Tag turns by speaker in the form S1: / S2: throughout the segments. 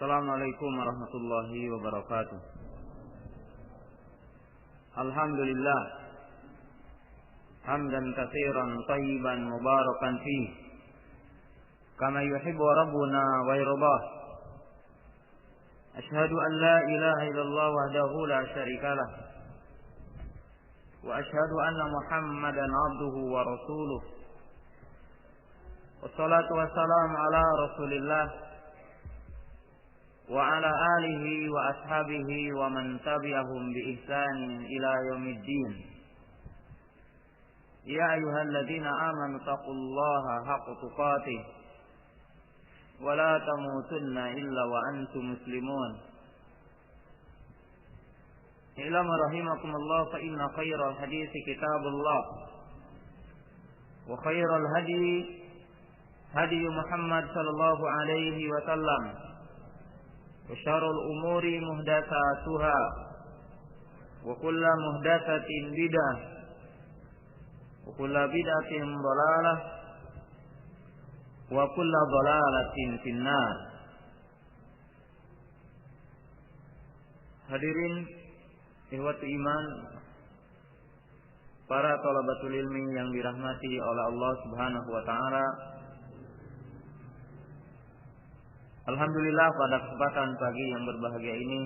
S1: Assalamualaikum warahmatullahi wabarakatuh. Alhamdulillah, حمدا كثيرا طيبا مباركا فيه كما يحب ربنا ويرضاه. أشهد أن لا إله إلا الله وحده لا شريك له وأشهد أن محمدا عبده ورسوله والصلاة والسلام على رسول الله وعلى آله وأصحابه ومن تبعهم بإحسان إلى يوم الدين. يا أيها الذين آمنوا اتقوا الله حق تقاته ولا تموتن إلا وأنتم مسلمون. اعلموا رحمكم الله فإن خير الحديث كتاب الله وخير الهدي هدي محمد صلى الله عليه وسلم وشر الأمور محدثاتها وكل محدثة بدعة وكل بدعة ضلالة وكل ضلالة في النار. Hadirin ikhwati iman, para thalabatul ilmi yang dirahmati oleh Allah Subhanahu wa taala. Alhamdulillah pada kesempatan pagi yang berbahagia ini,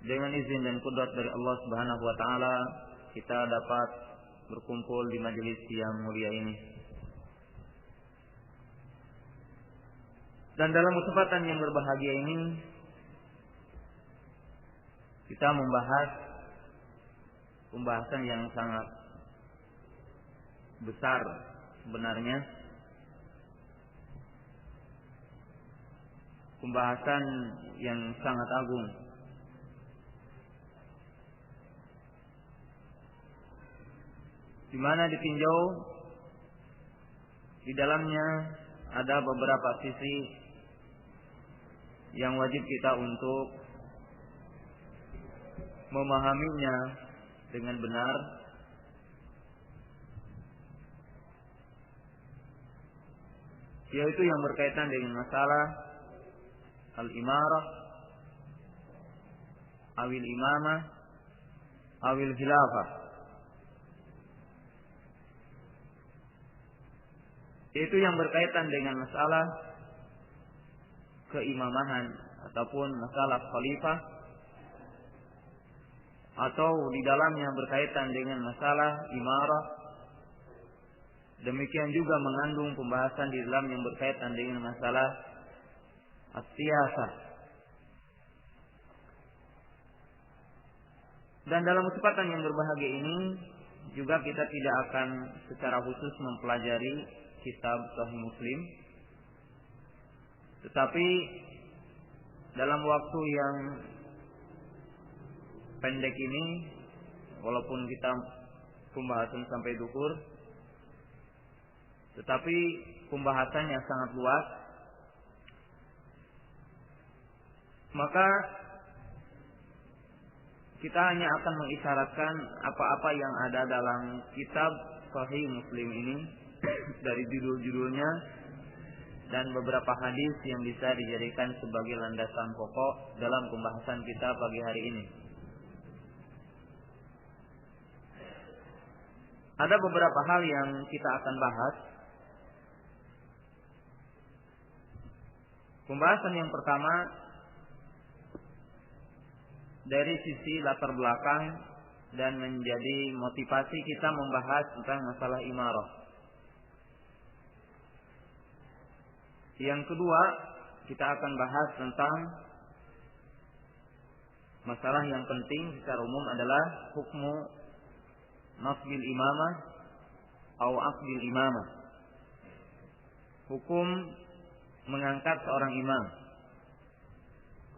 S1: dengan izin dan kudrat dari Allah Subhanahu wa taala, kita dapat berkumpul di majelis yang mulia ini. Dan dalam kesempatan yang berbahagia ini, kita membahas pembahasan yang sangat besar sebenarnya. Pembahasan yang sangat agung. Di mana ditinjau di dalamnya ada beberapa sisi yang wajib kita untuk memahaminya dengan benar, yaitu yang berkaitan dengan masalah al-imarah, awil imamah, awil khilafah. Itu yang berkaitan dengan masalah keimamahan ataupun masalah khalifah, atau di dalamnya berkaitan dengan masalah imarah. Demikian juga mengandung pembahasan di dalam yang berkaitan dengan masalah as-siyasah. Dan dalam kesempatan yang berbahagia ini juga kita tidak akan secara khusus mempelajari kitab Sahih Muslim, tetapi dalam waktu yang pendek ini, walaupun kita pembahasan sampai duhur, tetapi pembahasannya sangat luas, maka kita hanya akan mengisyaratkan apa-apa yang ada dalam kitab Sahih Muslim ini dari judul-judulnya dan beberapa hadis yang bisa dijadikan sebagai landasan pokok dalam pembahasan kita pagi hari ini. Ada beberapa hal yang kita akan bahas. Pembahasan yang pertama dari sisi latar belakang dan menjadi motivasi kita membahas tentang masalah imarah. Yang kedua, kita akan bahas tentang masalah yang penting secara umum adalah hukmu nasbil imamah atau aqdil imamah. Hukum mengangkat seorang imam.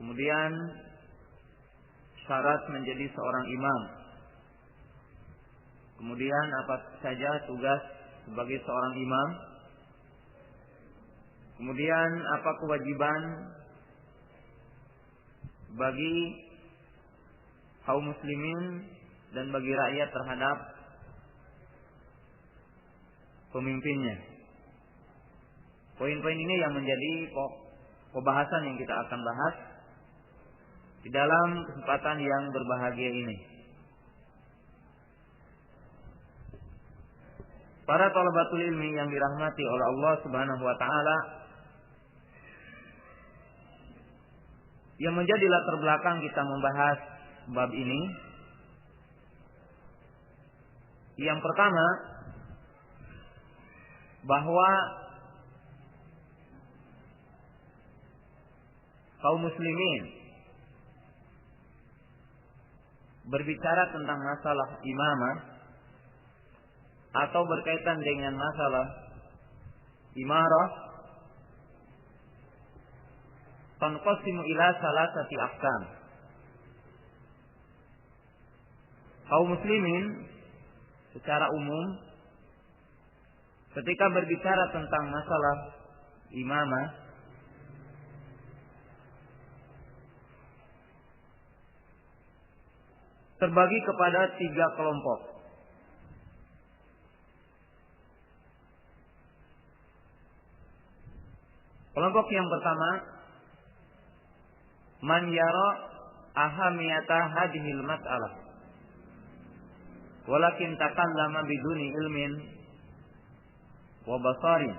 S1: Kemudian syarat menjadi seorang imam. Kemudian apa saja tugas sebagai seorang imam. Kemudian apa kewajiban bagi kaum muslimin dan bagi rakyat terhadap pemimpinnya. Poin-poin ini yang menjadi pembahasan yang kita akan bahas di dalam kesempatan yang berbahagia ini. Para thalabatul ilmi yang dirahmati oleh Allah Subhanahu wa taala, yang menjadi latar belakang kita membahas bab ini, yang pertama, bahwa kaum muslimin berbicara tentang masalah imamah atau berkaitan dengan masalah imarah, tanqasimu ila salasati aqsam. Kaum muslimin secara umum ketika berbicara tentang masalah imamah, terbagi kepada 3 kelompok. Kelompok yang pertama, man yara ahamiyata hadhil mas'alah walakin takallama biduni ilmin wa basarin.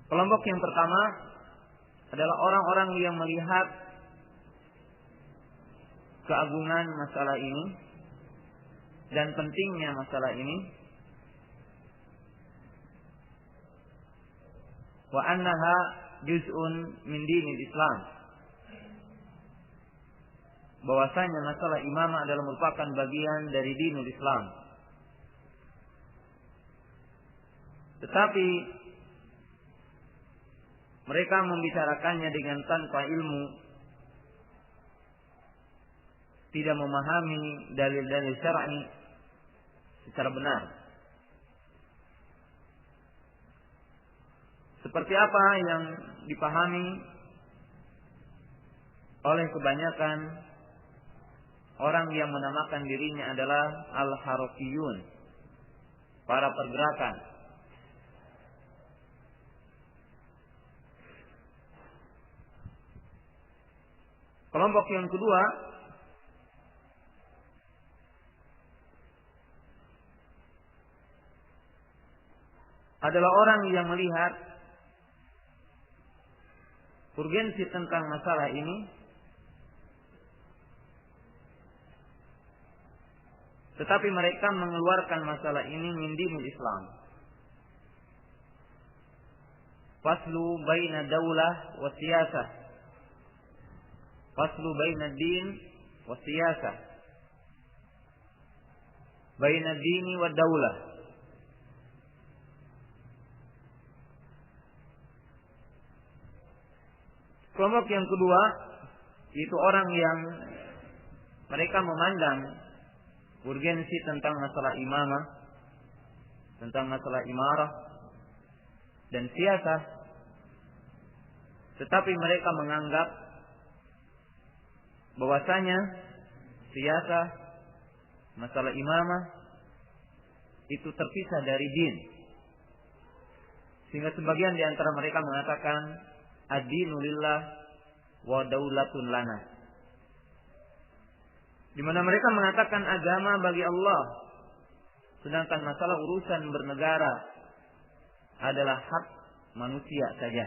S1: Kelompok yang pertama adalah orang-orang yang melihat keagungan masalah ini dan pentingnya masalah ini, wa annaha juz'un min dinil Islam, bahwasanya masalah imamah adalah merupakan bagian dari dinul Islam. Tetapi mereka membicarakannya dengan tanpa ilmu, tidak memahami dalil-dalil syar'i secara benar. Seperti apa yang dipahami oleh kebanyakan orang yang menamakan dirinya adalah al-harakiyun, para pergerakan. Kelompok yang kedua adalah orang yang melihat urgensi tentang masalah ini, tetapi mereka mengeluarkan masalah ini min dinul Islam. Faslu baina daulah wa siyasah, faslu baina din wa siyasah, baina dini wa daulah. Kelompok yang kedua itu orang yang mereka memandang urgensi tentang masalah imamah, tentang masalah imarah dan siyasah, tetapi mereka menganggap bahwasanya siyasah, masalah imamah itu terpisah dari din, sehingga sebagian di antara mereka mengatakan ad-dinu lillah wa daulatun lana, di mana mereka mengatakan agama bagi Allah, sedangkan masalah urusan bernegara adalah hak manusia saja.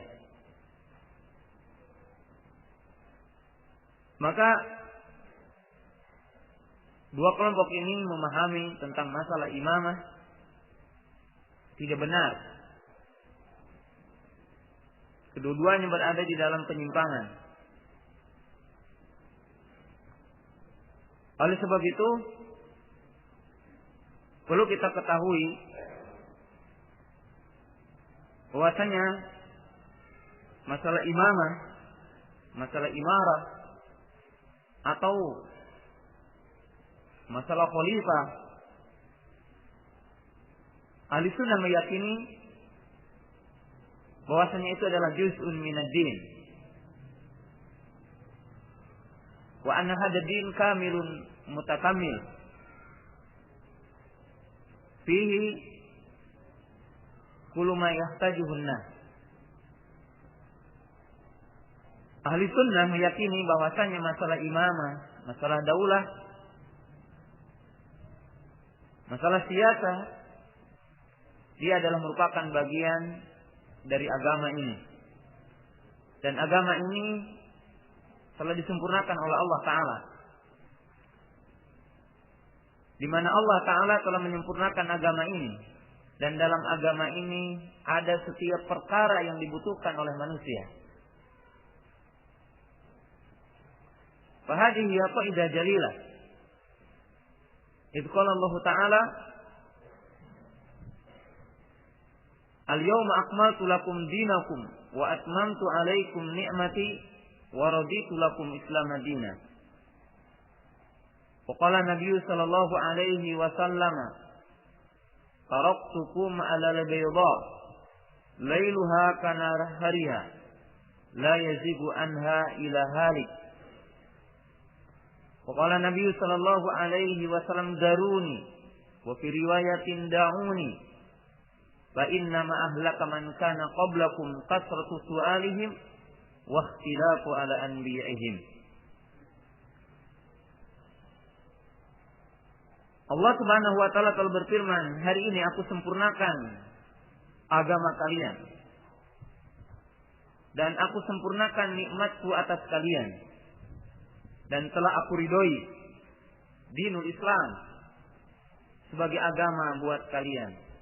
S1: Maka dua kelompok ini memahami tentang masalah imamah tidak benar. Kedua-duanya berada di dalam penyimpangan. Oleh sebab itu, perlu kita ketahui bahwasanya masalah imamah, masalah imarah, atau masalah khalifah, ahli sunnah meyakini bahwasanya itu adalah juz'un minad din, wa anna hadha din kamilun mutakamil fihi kullu ma yahtajuhun nas. Ahli sunnah meyakini bahwasanya masalah imamah, masalah daulah Masalah siyasah, dia adalah merupakan bagian dari agama ini. Dan agama ini telah disempurnakan oleh Allah Ta'ala. Di mana Allah Ta'ala telah menyempurnakan agama ini. Dan dalam agama ini ada setiap perkara yang dibutuhkan oleh manusia. Fahadihi qaidah jalilah. Idh qala Allah Ta'ala, Al-yawma akmaltu lakum dinakum wa atmamtu alaikum ni'mati wa raditu lakum Islam madina. Wa qala Nabi sallallahu alaihi wasallam, taraktukum ala al-bayda lailuha kanahariha la yazigu anha ila halik. Wa qala Nabi sallallahu alaihi wasallam, daruni, wa fi riwayatin da'uni, fa inna ma ahlaka man kana qablakum kasratu su'alihim wa ikhtilafu ala anbiya'ihim. Allah Subhanahu wa taala telah berfirman, hari ini aku sempurnakan agama kalian dan aku sempurnakan nikmatku atas kalian dan telah aku ridhoi dinul Islam sebagai agama buat kalian.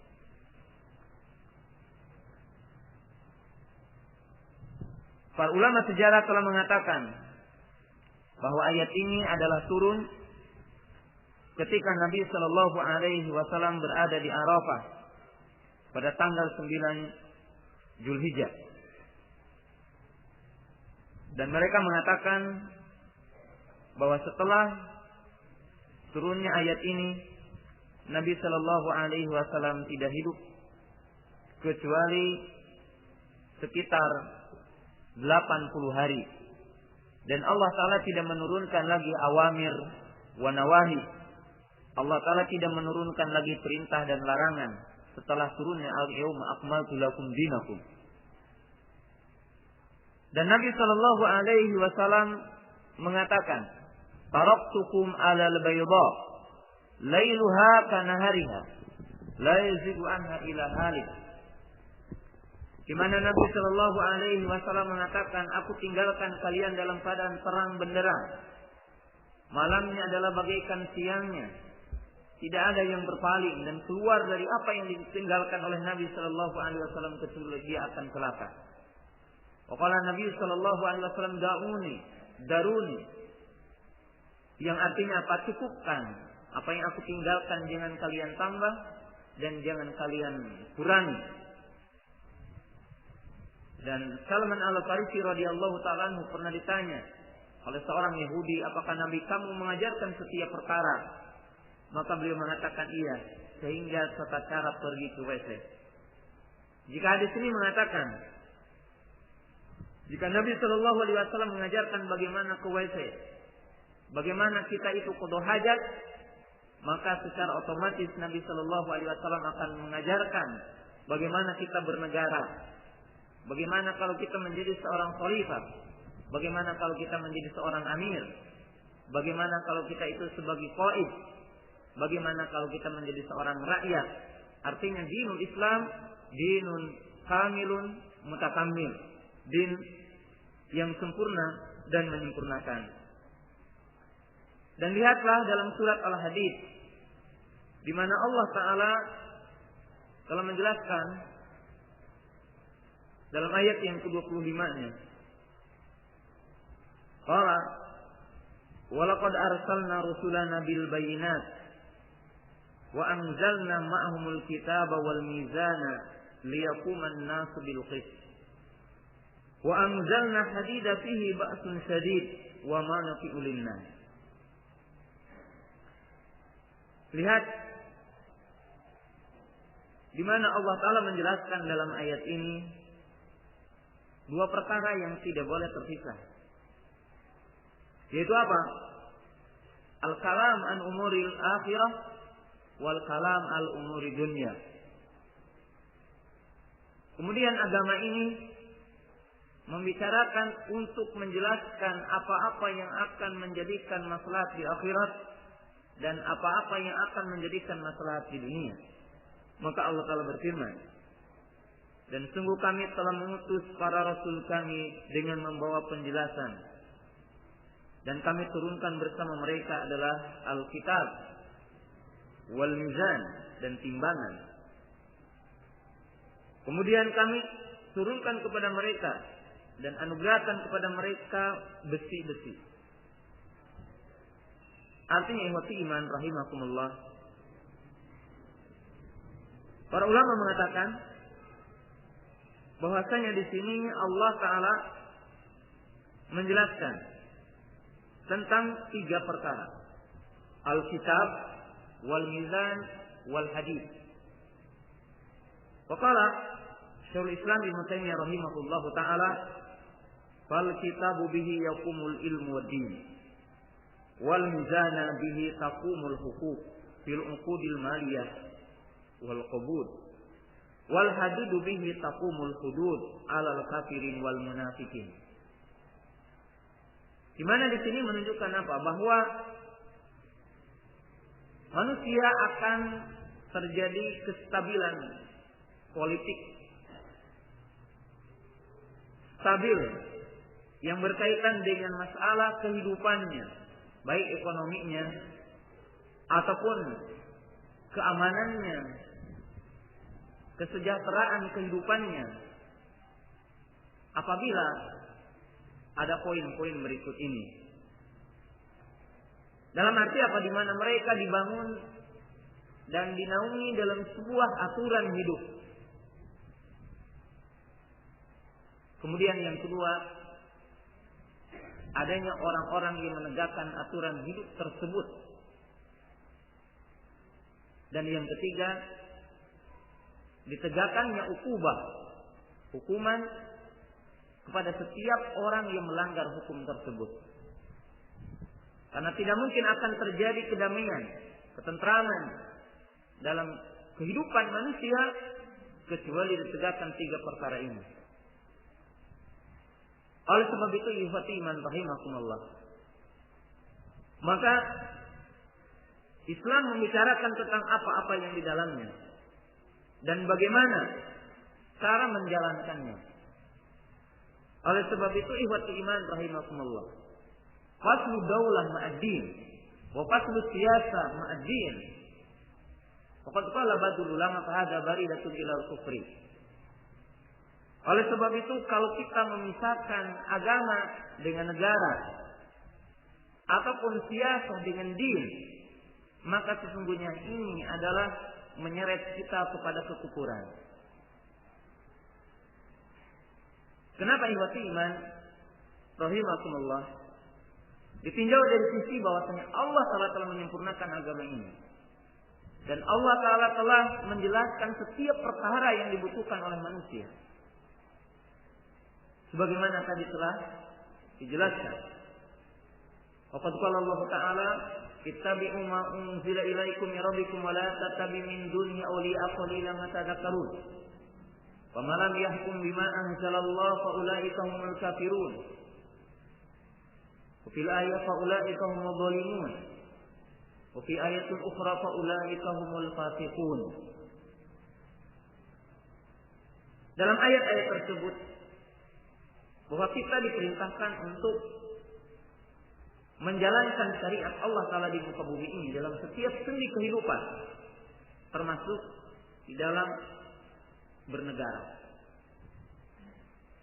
S1: Para ulama sejarah telah mengatakan bahwa ayat ini adalah turun ketika Nabi Shallallahu Alaihi Wasallam berada di Arafah pada tanggal 9 Zulhijjah, dan mereka mengatakan bahwa setelah turunnya ayat ini Nabi Shallallahu Alaihi Wasallam tidak hidup kecuali sekitar 80 hari, dan Allah Ta'ala tidak menurunkan lagi awamir wa nawahi. Allah Ta'ala tidak menurunkan lagi perintah dan larangan setelah turunnya al-yawma akmaltu lakum dinakum. Dan Nabi Shallallahu Alaihi Wasallam mengatakan, taraktukum ala al-bayda lailuha kanahariha la yazigu anha ila halik. Di mana Nabi Shallallahu Alaihi Wasallam mengatakan, aku tinggalkan kalian dalam keadaan terang benderang. Malamnya adalah bagaikan siangnya. Tidak ada yang berpaling dan keluar dari apa yang ditinggalkan oleh Nabi Shallallahu Alaihi Wasallam kecuali dia akan celaka. Qala Nabi Shallallahu Alaihi Wasallam, daruni, yang artinya apa? Cukupkan apa yang aku tinggalkan, jangan kalian tambah dan jangan kalian kurangi. Dan Salman Al-Farisi radhiyallahu ta'ala anhu pernah ditanya oleh seorang Yahudi, apakah Nabi kamu mengajarkan setiap perkara? Maka beliau mengatakan iya, sehingga tata cara pergi ke WC. Jika hadis ini mengatakan, jika Nabi Shallallahu Alaihi Wasallam mengajarkan bagaimana ke WC, bagaimana kita itu qada hajat, maka secara otomatis Nabi Shallallahu Alaihi Wasallam akan mengajarkan bagaimana kita bernegara, bagaimana kalau kita menjadi seorang khalifah, bagaimana kalau kita menjadi seorang amir, bagaimana kalau kita itu sebagai qaid, bagaimana kalau kita menjadi seorang rakyat. Artinya dinul Islam dinun kamilun mutakammil, din yang sempurna dan menyempurnakan. Dan lihatlah dalam surat Al-Hadid, di mana Allah Ta'ala telah menjelaskan dalam ayat yang ke-25-nya. Qala walaqad arsalna rusulana bil bayyinat wa anzalna ma'ahumul kitaba wal mizana liyaquma an-nasu bil qist wa anzalna hadida fihi ba'sun shadid wa manafi'u lin-nas. Lihat di mana Allah Ta'ala menjelaskan dalam ayat ini dua perkara yang tidak boleh terpisah. Yaitu apa? Al-kalam an umuril akhirah wal kalam al umuri dunya. Kemudian agama ini membicarakan untuk menjelaskan apa-apa yang akan menjadikan maslahat di akhirat, dan apa-apa yang akan menjadikan maslahat di dunia. Maka Allah Ta'ala berfirman, dan sungguh kami telah mengutus para rasul kami dengan membawa penjelasan, dan kami turunkan bersama mereka adalah Alkitab, wal mizan, dan timbangan. Kemudian kami turunkan kepada mereka dan anugerahkan kepada mereka besi-besi. Artinya ikhwati iman rahimakumullah, para ulama mengatakan bahwasanya di sini Allah Ta'ala menjelaskan tentang 3 perkara: Alkitab, wal mizan, wal hadis. Faqala Syekhul Islam Ibnu Taimiyah rahimahullahu taala, "Fal kitabu bihi yaqumul ilmu wad din, wal mizana bihi taqumul huquq fil uqudil maliyah wal qubud, wal hadidu bihi taqumul hudud 'alal kafirin wal munafikin." Di mana di sini menunjukkan apa? Bahwa manusia akan terjadi kestabilan politik stabil yang berkaitan dengan masalah kehidupannya, baik ekonominya ataupun keamanannya, kesejahteraan kehidupannya, apabila ada poin-poin berikut ini. Dalam arti apa? Di mana mereka dibangun dan dinaungi dalam sebuah aturan hidup. Kemudian yang kedua, adanya orang-orang yang menegakkan aturan hidup tersebut. Dan yang ketiga, ditegakkannya hukuman kepada setiap orang yang melanggar hukum tersebut. Karena tidak mungkin akan terjadi kedamaian, ketentraman dalam kehidupan manusia kecuali ditegakkan 3 perkara ini. Oleh sebab itu, ikhwati iman rahimakumullah, maka Islam membicarakan tentang apa-apa yang di dalamnya dan bagaimana cara menjalankannya. Oleh sebab itu, ikhwati iman rahimakumullah, faslu daulah ma'ad-din wa faslu siyasah ma'ad-din. Faqad qala ba'dul ulama fa hadza baridatun ila al-kufri. Oleh sebab itu, kalau kita memisahkan agama dengan negara ataupun siyasah dengan din, maka sesungguhnya ini adalah menyeret kita kepada kekufuran. Kenapa ikhwati iman rahimakumullah? Ditinjau dari sisi bahwasanya Allah Ta'ala telah menyempurnakan agama ini. Dan Allah Ta'ala telah menjelaskan setiap perkara yang dibutuhkan oleh manusia. Sebagaimana tadi telah dijelaskan. Waqad qala Allah Ta'ala, "Ittabi'u ma unzila ilaikum min rabbikum wa la tattabi'u min dunihi awliya qalilan ma tadhakkarun. Wa man lam yahkum bima anzalallahu fa ulaika humul kafirun. Wa fil ayati fa ulaika humul zalimun. Wa fi ayatin ukhra fa ulaika humul fasiqun." Dalam ayat-ayat tersebut bahwa kita diperintahkan untuk menjalankan syariat Allah Ta'ala di muka bumi ini dalam setiap sendi kehidupan, termasuk di dalam bernegara.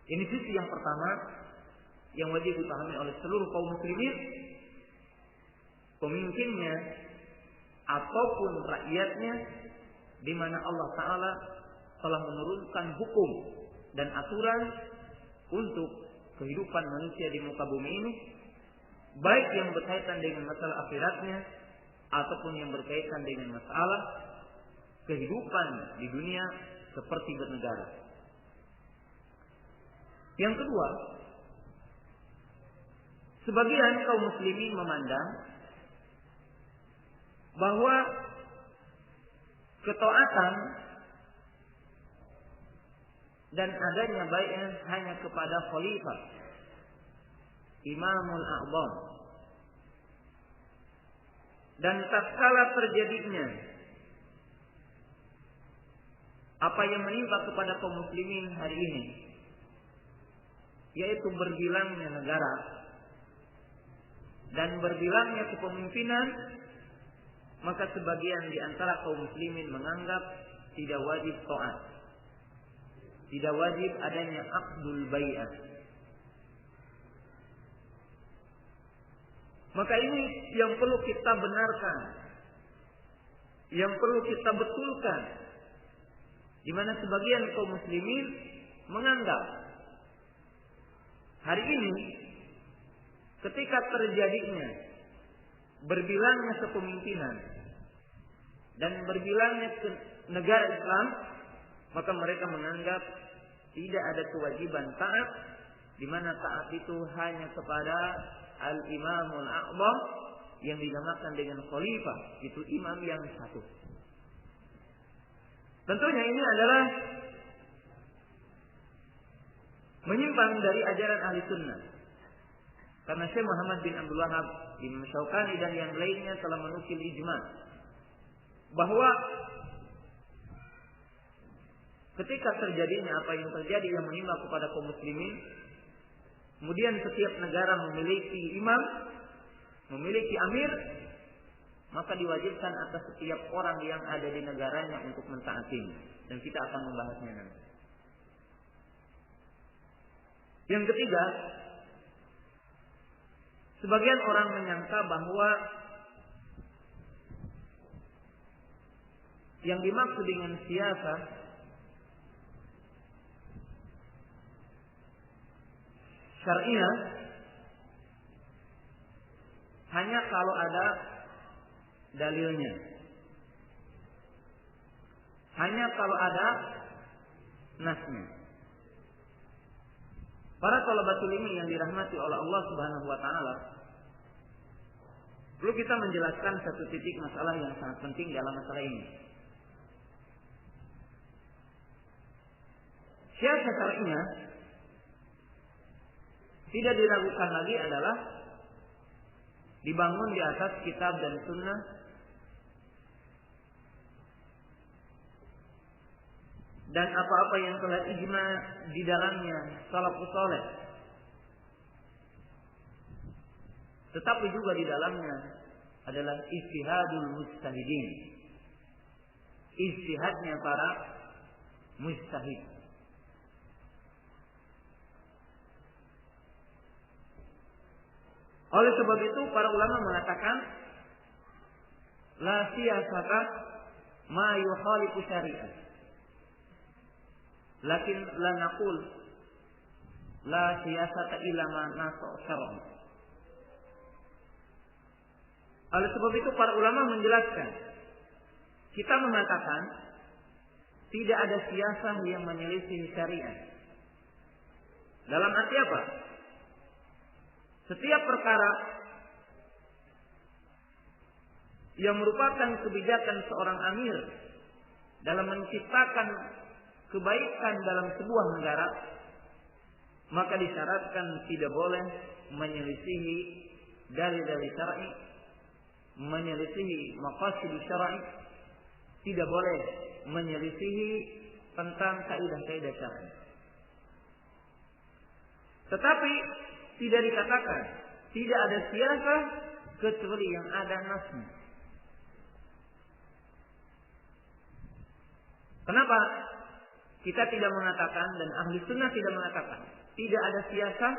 S1: Ini sisi yang pertama yang wajib dipahami oleh seluruh kaum muslimin, pemimpinnya ataupun rakyatnya, di mana Allah Ta'ala telah menurunkan hukum dan aturan untuk kehidupan manusia di muka bumi ini, baik yang berkaitan dengan masalah akhiratnya ataupun yang berkaitan dengan masalah kehidupan di dunia seperti bernegara. Yang kedua, sebagian kaum muslimin memandang bahwa ketaatan dan adanya bai'ah hanya kepada khalifah, Imamul A'zam, Dan tatkala terjadinya apa yang menimpa kepada kaum muslimin hari ini, yaitu bergilangnya negara dan bergilangnya kepemimpinan, maka sebagian di antara kaum muslimin menganggap tidak wajib taat, tidak wajib adanya aqdul bai'ah. Maka ini yang perlu kita benarkan, yang perlu kita betulkan, di mana sebagian kaum muslimin menganggap hari ini ketika terjadinya berbilangnya kepemimpinan dan berbilangnya ke negara Islam, maka mereka menganggap tidak ada kewajiban taat, di mana taat itu hanya kepada Al-Imamul A'zam yang dinamakan dengan khalifah, itu imam yang satu. Tentunya ini adalah menyimpang dari ajaran ahli sunnah. Karena Syekh Muhammad bin Abdul Wahhab, Imam Syaukani dan yang lainnya telah menukil ijma' bahwa ketika terjadinya apa yang terjadi yang menimpa kepada kaum muslimin, kemudian setiap negara memiliki imam, memiliki amir, maka diwajibkan atas setiap orang yang ada di negaranya untuk mentaatinya. Dan kita akan membahasnya nanti. Yang ketiga, sebagian orang menyangka bahwa yang dimaksud dengan siyasah syariah hanya kalau ada dalilnya, hanya kalau ada nasnya. Para thalabatul ilmi yang dirahmati oleh Allah Subhanahu wa taala, perlu kita menjelaskan satu titik masalah yang sangat penting dalam masalah ini. Siyasah syariah tidak diragukan lagi adalah dibangun di atas kitab dan sunnah dan apa-apa yang telah ijma di dalamnya salafus saleh. Tetapi juga di dalamnya adalah ijtihadul mujtahidin, ijtihadnya para mujtahid. Oleh sebab itu para ulama mengatakan la siyasata ma yukhalifu syari'ah. Lakin la naqul la siyasata illa ma nasa syar'an. Oleh sebab itu para ulama menjelaskan, kita mengatakan tidak ada siyasah yang menyelisih syariat. Dalam arti apa? Setiap perkara yang merupakan kebijakan seorang amir dalam menciptakan kebaikan dalam sebuah negara, maka disyaratkan tidak boleh menyelisihi dalil-dalil syar'i, menyelisihi maqasid syar'i, tidak boleh menyelisihi tentang kaidah-kaidah syar'i. Tetapi tidak dikatakan tidak ada siyasah kecuali yang ada nasnya. Kenapa? Kita tidak mengatakan dan ahli sunnah tidak mengatakan tidak ada siyasah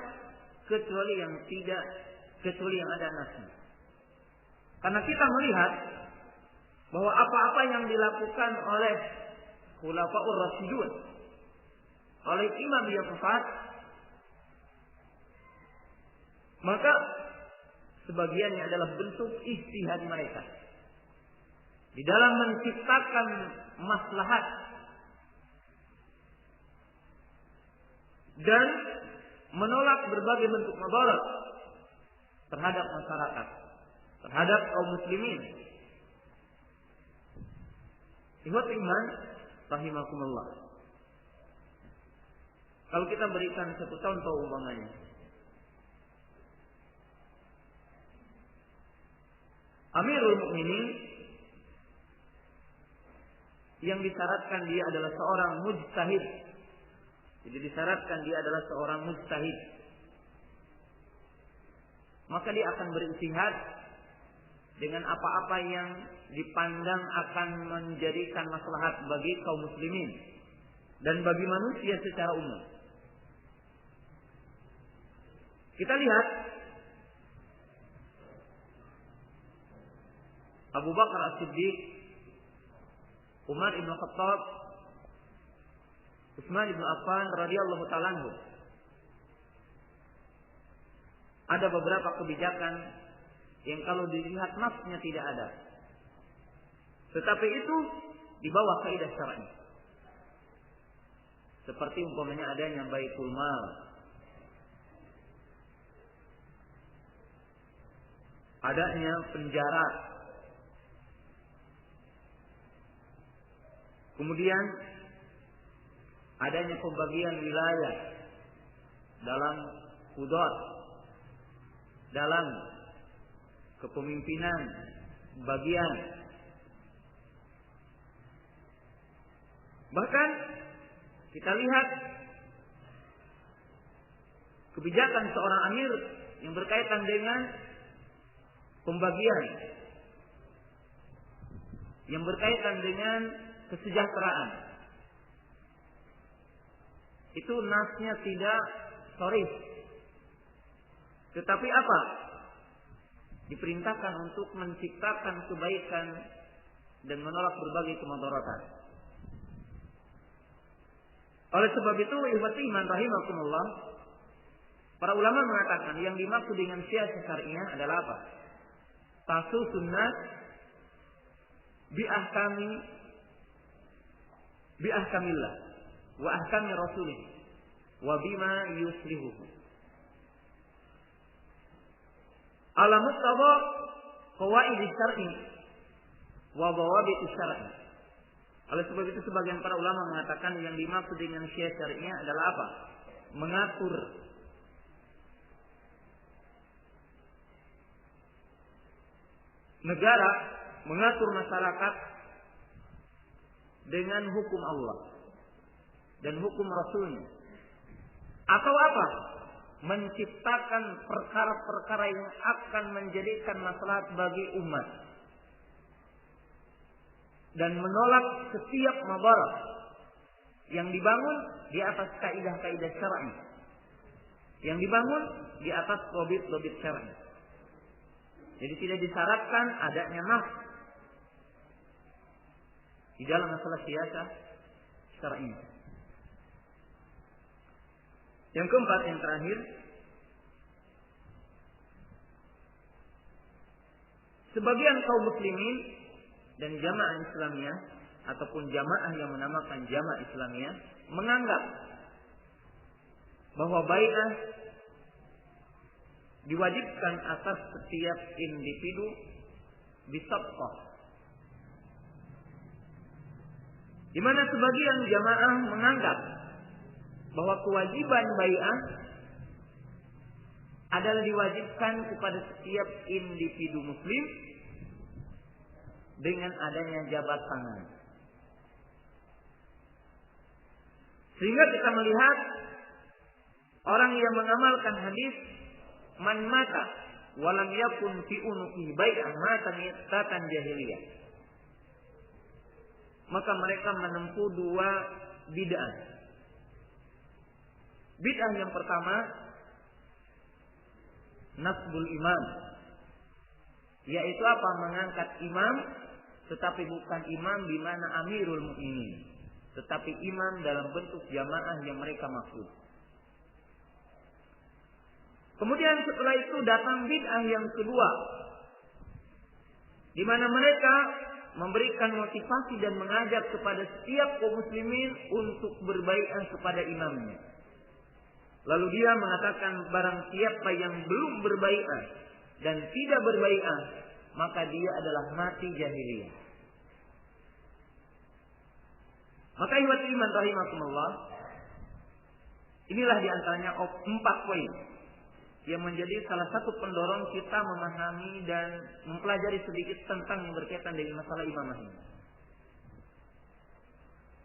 S1: kecuali yang ada nasnya. Karena kita melihat bahwa apa-apa yang dilakukan oleh khulafaur rasyidun, oleh imam yang empat, maka sebagiannya adalah bentuk ijtihad mereka di dalam menciptakan maslahat dan menolak berbagai bentuk madarat terhadap masyarakat, terhadap kaum muslimin. Ikhwat iman rahimakumullah. Kalau kita berikan satu contoh umpamanya, Amirul Mukminin yang disyaratkan dia adalah seorang mujtahid. Jadi disyaratkan dia adalah seorang mujtahid. Maka dia akan berijtihad dengan apa-apa yang dipandang akan menjadikan maslahat bagi kaum muslimin dan bagi manusia secara umum. Kita lihat Abu Bakar As-Siddiq, Umar ibn Khattab, Utsman ibn Affan radhiyallahu ta'ala anhu. Ada beberapa kebijakan yang kalau dilihat nafsnya tidak ada, tetapi itu di bawah kaidah syar'i. Seperti umpamanya adanya baitul mal, adanya penjara, kemudian adanya pembagian wilayah dalam qudrat, dalam kepemimpinan bagian. Bahkan kita lihat kebijakan seorang amir yang berkaitan dengan pembagian, yang berkaitan dengan kesejahteraan. Itu nasnya tidak sharih. Tetapi apa? Diperintahkan untuk menciptakan kebaikan dan menolak berbagai kemudaratan. Oleh sebab itu, ikhwati iman rahimakumullah, para ulama mengatakan yang dimaksud dengan syiasat syar'iyah adalah apa? Tasu sunnah bi ahkamillah wa ahkami rasulih wa bima yuslihuhu ala muqtada qawaid syar'i wa dawabit syar'i. Oleh sebab itu sebagian para ulama mengatakan yang dimaksud dengan syiasat syar'iyah adalah apa? Mengatur negara, mengatur masyarakat dengan hukum Allah dan hukum Rasulnya. Atau apa? Menciptakan perkara-perkara yang akan menjadikan maslahat bagi umat dan menolak setiap madarat yang dibangun di atas kaidah-kaidah syar'i, yang dibangun di atas lobit-lobit syar'i. Jadi tidak disyaratkan adanya nafs di dalam masalah syiasat syar'i. Yang keempat, yang terakhir, sebagian kaum muslimin dan jamaah Islamiyah ataupun jamaah yang menamakan jamaah Islamiyah menganggap bahwa bai'ah diwajibkan atas setiap individu bisabqah. Di mana sebagian jamaah menganggap bahwa kewajiban bai'ah adalah diwajibkan kepada setiap individu muslim dengan adanya jabat tangan. Sehingga kita melihat orang yang mengamalkan hadis man mata walam yakun fi unuqi bai'ah mata mitatan jahiliyah, maka mereka menempuh dua bid'ah. Bid'ah yang pertama nasbul imam, yaitu apa? Mengangkat imam, tetapi bukan imam di mana amirul mukminin, tetapi imam dalam bentuk jamaah yang mereka maksud. Kemudian setelah itu datang bid'ah yang kedua, di mana mereka memberikan motivasi dan mengajak kepada setiap kaum muslimin untuk berbai'ah kepada imamnya. Lalu dia mengatakan barang siapa yang belum berbai'ah dan tidak berbai'ah, maka dia adalah mati jahiliyah. Maka ikhwati iman rahimakumullah, inilah diantaranya 4 poin yang menjadi salah satu pendorong kita memahami dan mempelajari sedikit tentang yang berkaitan dengan masalah imamah ini.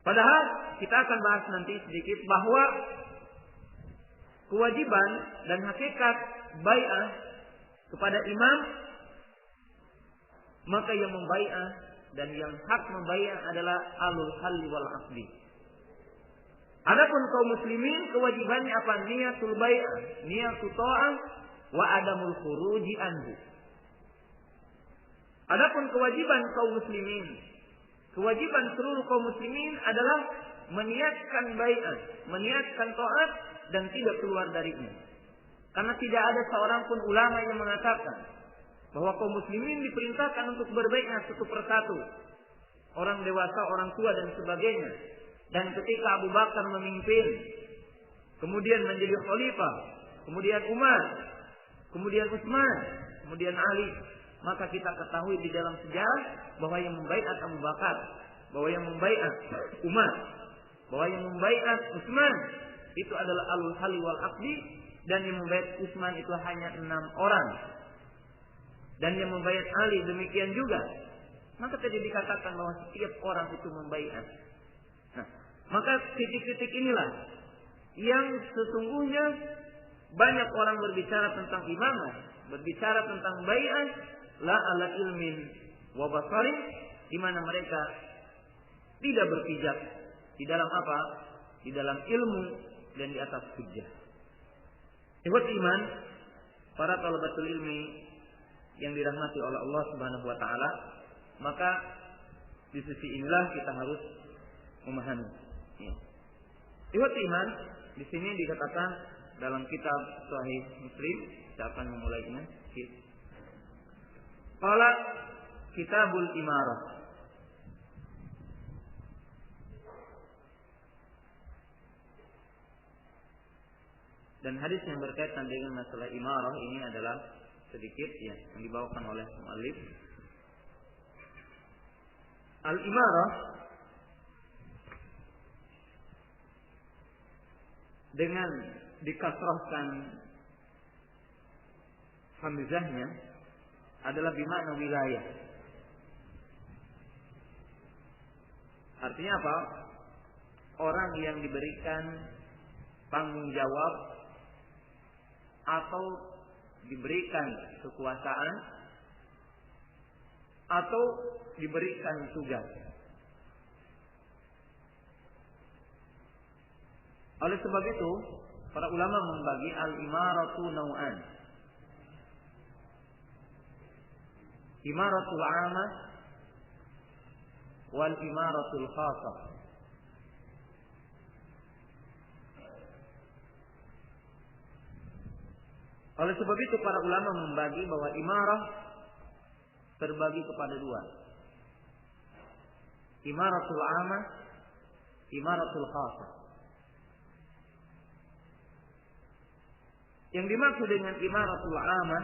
S1: Padahal kita akan bahas nanti sedikit bahwa kewajiban dan hakikat bai'ah kepada imam, maka yang membai'ah dan yang hak membai'ah adalah alul halli wal aqdi. Adapun kaum muslimin kewajibannya apa? Niyatul bai'ah, niyatul ta'ah wa adamul khuruji anhu. Adapun kewajiban kaum muslimin, kewajiban seluruh kaum muslimin adalah meniatkan bai'ah, meniatkan ta'at dan tidak keluar darinya. Karena tidak ada seorang pun ulama yang mengatakan bahwa kaum muslimin diperintahkan untuk berbai'ah satu persatu. Orang dewasa, orang tua dan sebagainya. Dan ketika Abu Bakar memimpin, kemudian menjadi khalifah, kemudian Umar, kemudian Utsman, kemudian Ali, maka kita ketahui di dalam sejarah bahwa yang membaiat Abu Bakar, bahwa yang membaiat Umar, bahwa yang membaiat Utsman itu adalah alul hali wal aqdi, dan yang membaiat Utsman itu hanya 6 orang. Dan yang membaiat Ali demikian juga. Maka tadi dikatakan bahwa setiap orang itu membaiat. Nah, maka titik-titik inilah yang sesungguhnya banyak orang berbicara tentang imamah, berbicara tentang bai'ah la ala ilmin wa basarin, di mana mereka tidak berpijak di dalam apa? Di dalam ilmu dan di atas hujjah. Ikhwat iman, para talabatul ilmi yang dirahmati oleh Allah Subhanahu wa taala, maka di sisi inilah kita harus memahami. Ikhwat iman, di sini dikatakan dalam kitab Sahih Muslim, kita akan memulainya. Qala Kitabul Imarah. Dan hadis yang berkaitan dengan masalah imarah ini adalah sedikit ya yang dibawakan oleh muallif. Al-imarah dengan dikasrahkan hamzahnya adalah bimakna wilayah. Artinya apa? Orang yang diberikan tanggung jawab atau diberikan kekuasaan atau diberikan tugas. Oleh sebab itu, para ulama membagi al-imaratu nau'an. Imaratul 'amah wal imaratul khassah. Oleh sebab itu para ulama membagi bahwa imarah terbagi kepada 2. Imaratul 'amah, imaratul khassah. Yang dimaksud dengan imaratul 'amah,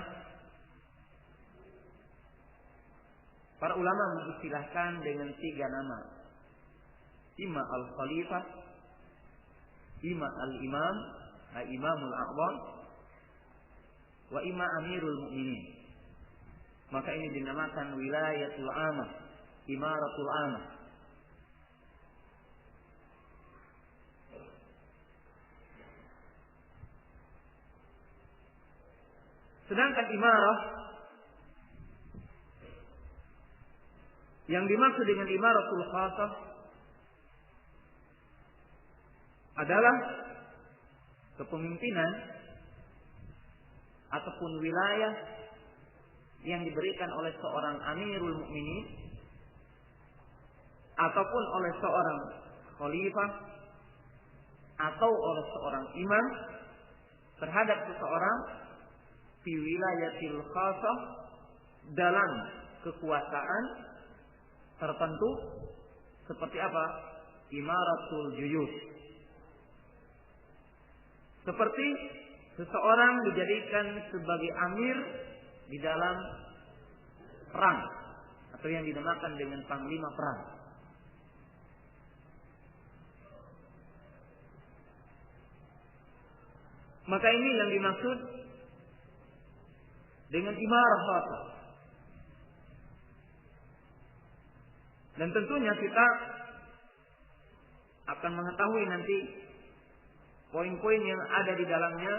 S1: para ulama mengistilahkan dengan 3 nama. Ima al-khalifah, ima al-imam, imamul a'zam, wa ima amirul mu'minin. Maka ini dinamakan wilayatul 'amah, imaratul 'amah. Sedangkan imarah yang dimaksud dengan imaratul khassah adalah kepemimpinan ataupun wilayah yang diberikan oleh seorang amirul mukminin ataupun oleh seorang khalifah atau oleh seorang imam terhadap seseorang fi wilayatil khassah dalam kekuasaan tertentu seperti apa? Imaratul juyush. Seperti seseorang dijadikan sebagai amir di dalam perang atau yang dinamakan dengan panglima perang. Maka ini yang dimaksud dengan imarah khasah. Dan tentunya kita akan mengetahui nanti poin-poin yang ada di dalamnya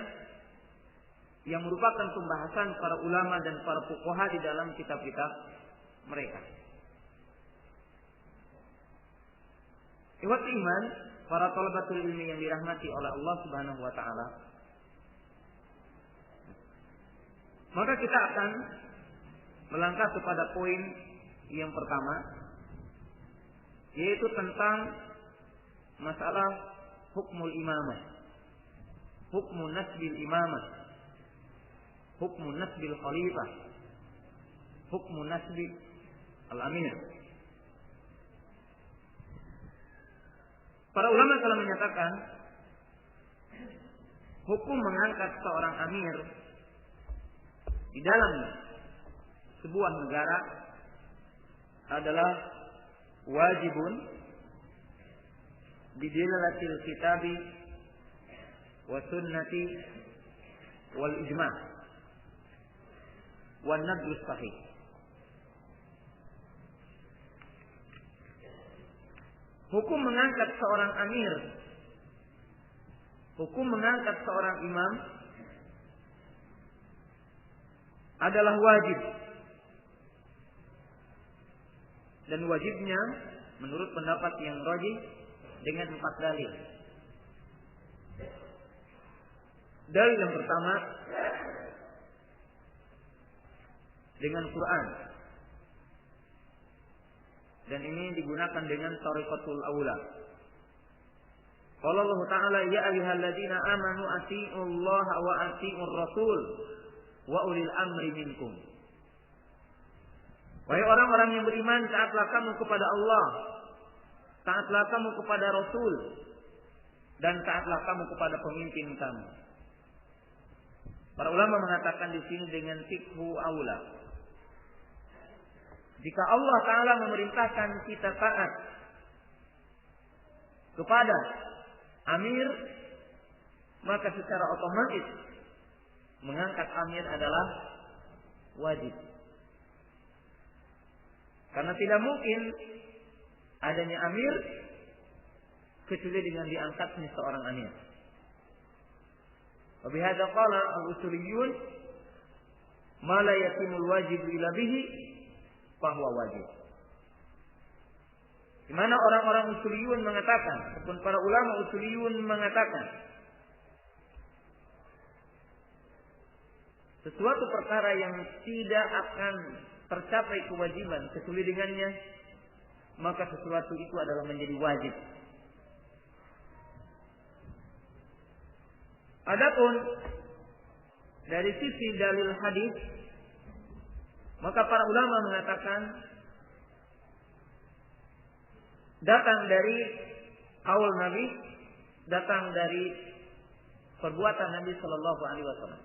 S1: yang merupakan pembahasan para ulama dan para fuqaha di dalam kitab-kitab mereka. Ikhwat iman, para thalabatul ilmi yang dirahmati oleh Allah Subhanahu wa taala. Maka kita akan melangkah kepada poin yang pertama, yaitu tentang masalah hukmul imamah. Hukmun nasbil imamah. Hukmun nasbil khalifah. Hukmun nasbil al-amir. Para ulama telah menyatakan hukum mengangkat seorang amir di dalam sebuah negara adalah wajibun bidilalatil kitabi wa sunnati wal ijma' wan nadl sahih. Hukum mengangkat seorang amir, hukum mengangkat seorang imam adalah wajib. Dan wajibnya menurut pendapat yang rajih dengan 4 dalil. Dalil yang pertama dengan Quran. Dan ini digunakan dengan tariqatul aula. Qala Allah Ta'ala ya ayyuhalladzina amanu atiiullaha wa atiiur rasul wa ulil amri minkum. Wahai orang-orang yang beriman, taatlah kamu kepada Allah, taatlah kamu kepada Rasul, dan taatlah kamu kepada pemimpin kamu. Para ulama mengatakan di sini dengan fiqhu aula. Jika Allah Ta'ala memerintahkan kita taat kepada amir, maka secara otomatis mengangkat amir adalah wajib. Karena tidak mungkin adanya amir kecuali dengan diangkatnya seorang amir. Wa bihadza qala al-usuliyun ma la yatimul wajib illa bihi fahuwa wajib. Di mana orang-orang usuliyun mengatakan, ataupun para ulama usuliyun mengatakan, sesuatu perkara yang tidak akan tercapai kewajiban kecuali dengannya, maka sesuatu itu adalah menjadi wajib. Adapun dari sisi dalil hadis, maka para ulama mengatakan datang dari qaul Nabi, datang dari perbuatan Nabi sallallahu alaihi wasallam.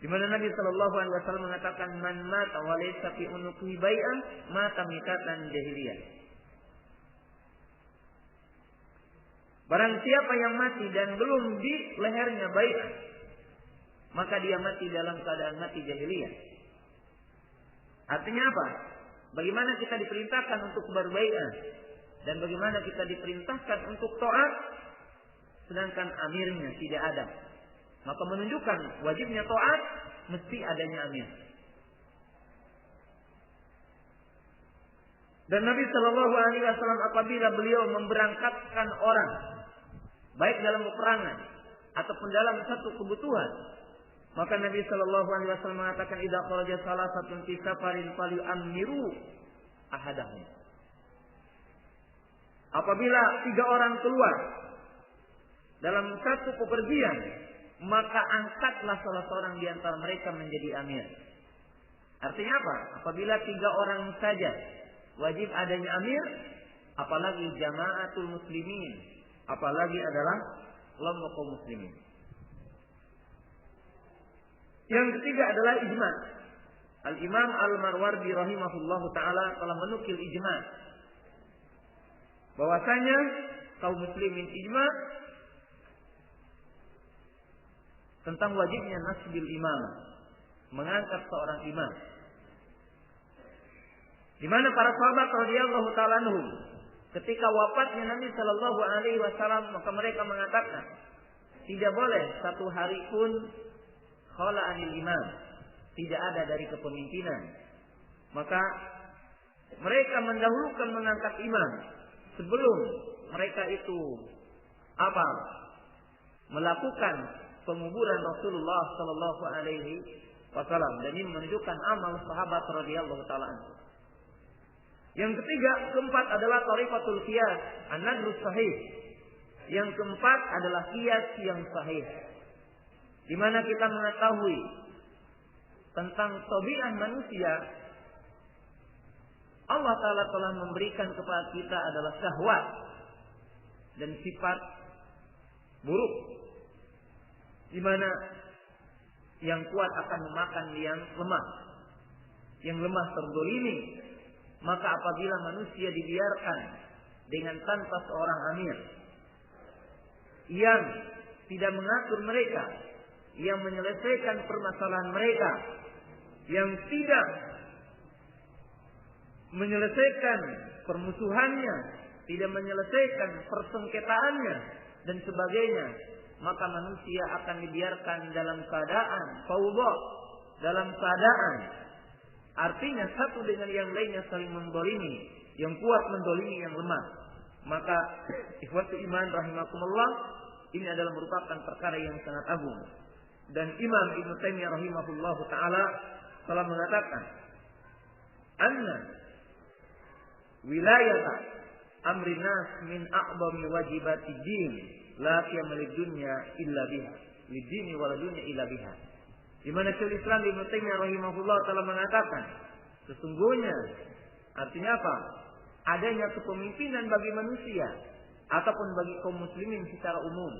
S1: Di mana Nabi sallallahu alaihi wasallam mengatakan man mata wa laysa fi unuqihi bai'ah mata mitatan jahiliyah. Barang siapa yang mati dan belum di lehernya bai'ah, maka dia mati dalam keadaan mati jahiliyah. Artinya apa? Bagaimana kita diperintahkan untuk berbai'ah dan bagaimana kita diperintahkan untuk taat sedangkan amirnya tidak ada. Maka menunjukkan wajibnya taat mesti adanya amir. Dan Nabi Shallallahu Alaihi Wasallam apabila beliau memberangkatkan orang, baik dalam peperangan ataupun dalam satu kebutuhan, maka Nabi Shallallahu Alaihi Wasallam mengatakan idza kharaja salasatun fi safarin falyu'ammiru ahadahum. Apabila 3 orang keluar dalam satu pepergian, maka angkatlah salah seorang di antara mereka menjadi amir. Artinya apa? Apabila 3 orang saja wajib adanya amir, apalagi jamaatul muslimin, apalagi adalah kelompok kaum muslimin. Yang ketiga adalah ijma'. Al-Imam Al-Marwardi rahimahullahu taala telah menukil ijma'. Bahwasanya kaum muslimin ijma' tentang wajibnya nasbil imam. mengangkat seorang imam. Di mana para sahabat radhiyallahu ta'ala anhum ketika wafatnya Nabi sallallahu alaihi wasallam, maka mereka mengatakan tidak boleh satu hari pun khala anil imam, tidak ada dari kepemimpinan. Maka mereka mendahulukan mengangkat imam sebelum mereka itu melakukan penguburan Rasulullah sallallahu alaihi wasallam, dan ini menunjukkan amal sahabat radhiyallahu ta'ala anhu. Yang ketiga, keempat adalah thariqatul qiyas, an-nadrus sahih. Yang keempat adalah qiyas yang sahih, di mana kita mengetahui tentang tabiat manusia. Allah Ta'ala telah memberikan kepada kita adalah syahwat dan sifat buruk, di mana yang kuat akan memakan yang lemah terdolimi. Maka apabila manusia dibiarkan dengan tanpa seorang amir yang tidak mengatur mereka, yang menyelesaikan permasalahan mereka, yang tidak menyelesaikan permusuhannya, tidak menyelesaikan persengketaannya dan sebagainya, maka manusia akan dibiarkan dalam keadaan fawdha, dalam keadaan artinya satu dengan yang lainnya saling mendolimi, yang kuat mendolimi yang lemah. Maka ikhwatu iman rahimakumullah, ini adalah merupakan perkara yang sangat agung. Dan Imam Ibnu Taimiyah rahimahullahu taala telah mengatakan, anna wilayata amri nas min a'zami wajibati din, la qiyama lid-dunya illa biha, lid-dini wal dunya illa biha. Di mana Syaikhul Islam Ibnu Taimiyah rahimahullah telah mengatakan, sesungguhnya artinya apa? Adanya kepemimpinan bagi manusia ataupun bagi kaum muslimin secara umum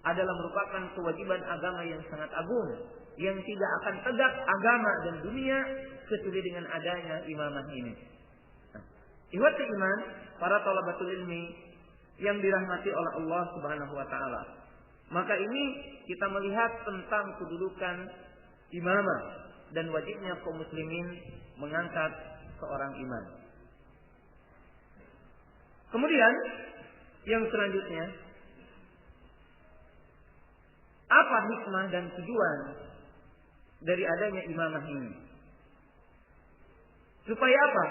S1: adalah merupakan kewajiban agama yang sangat agung, yang tidak akan tegak agama dan dunia kecuali dengan adanya imamah ini. Ikhwatul iman, para thalabatul ilmi yang dirahmati oleh Allah Subhanahu wa taala. Maka ini kita melihat tentang kedudukan imamah dan wajibnya kaum muslimin mengangkat seorang imam. Kemudian yang selanjutnya, apa hikmah dan tujuan dari adanya imamah ini? Supaya apa?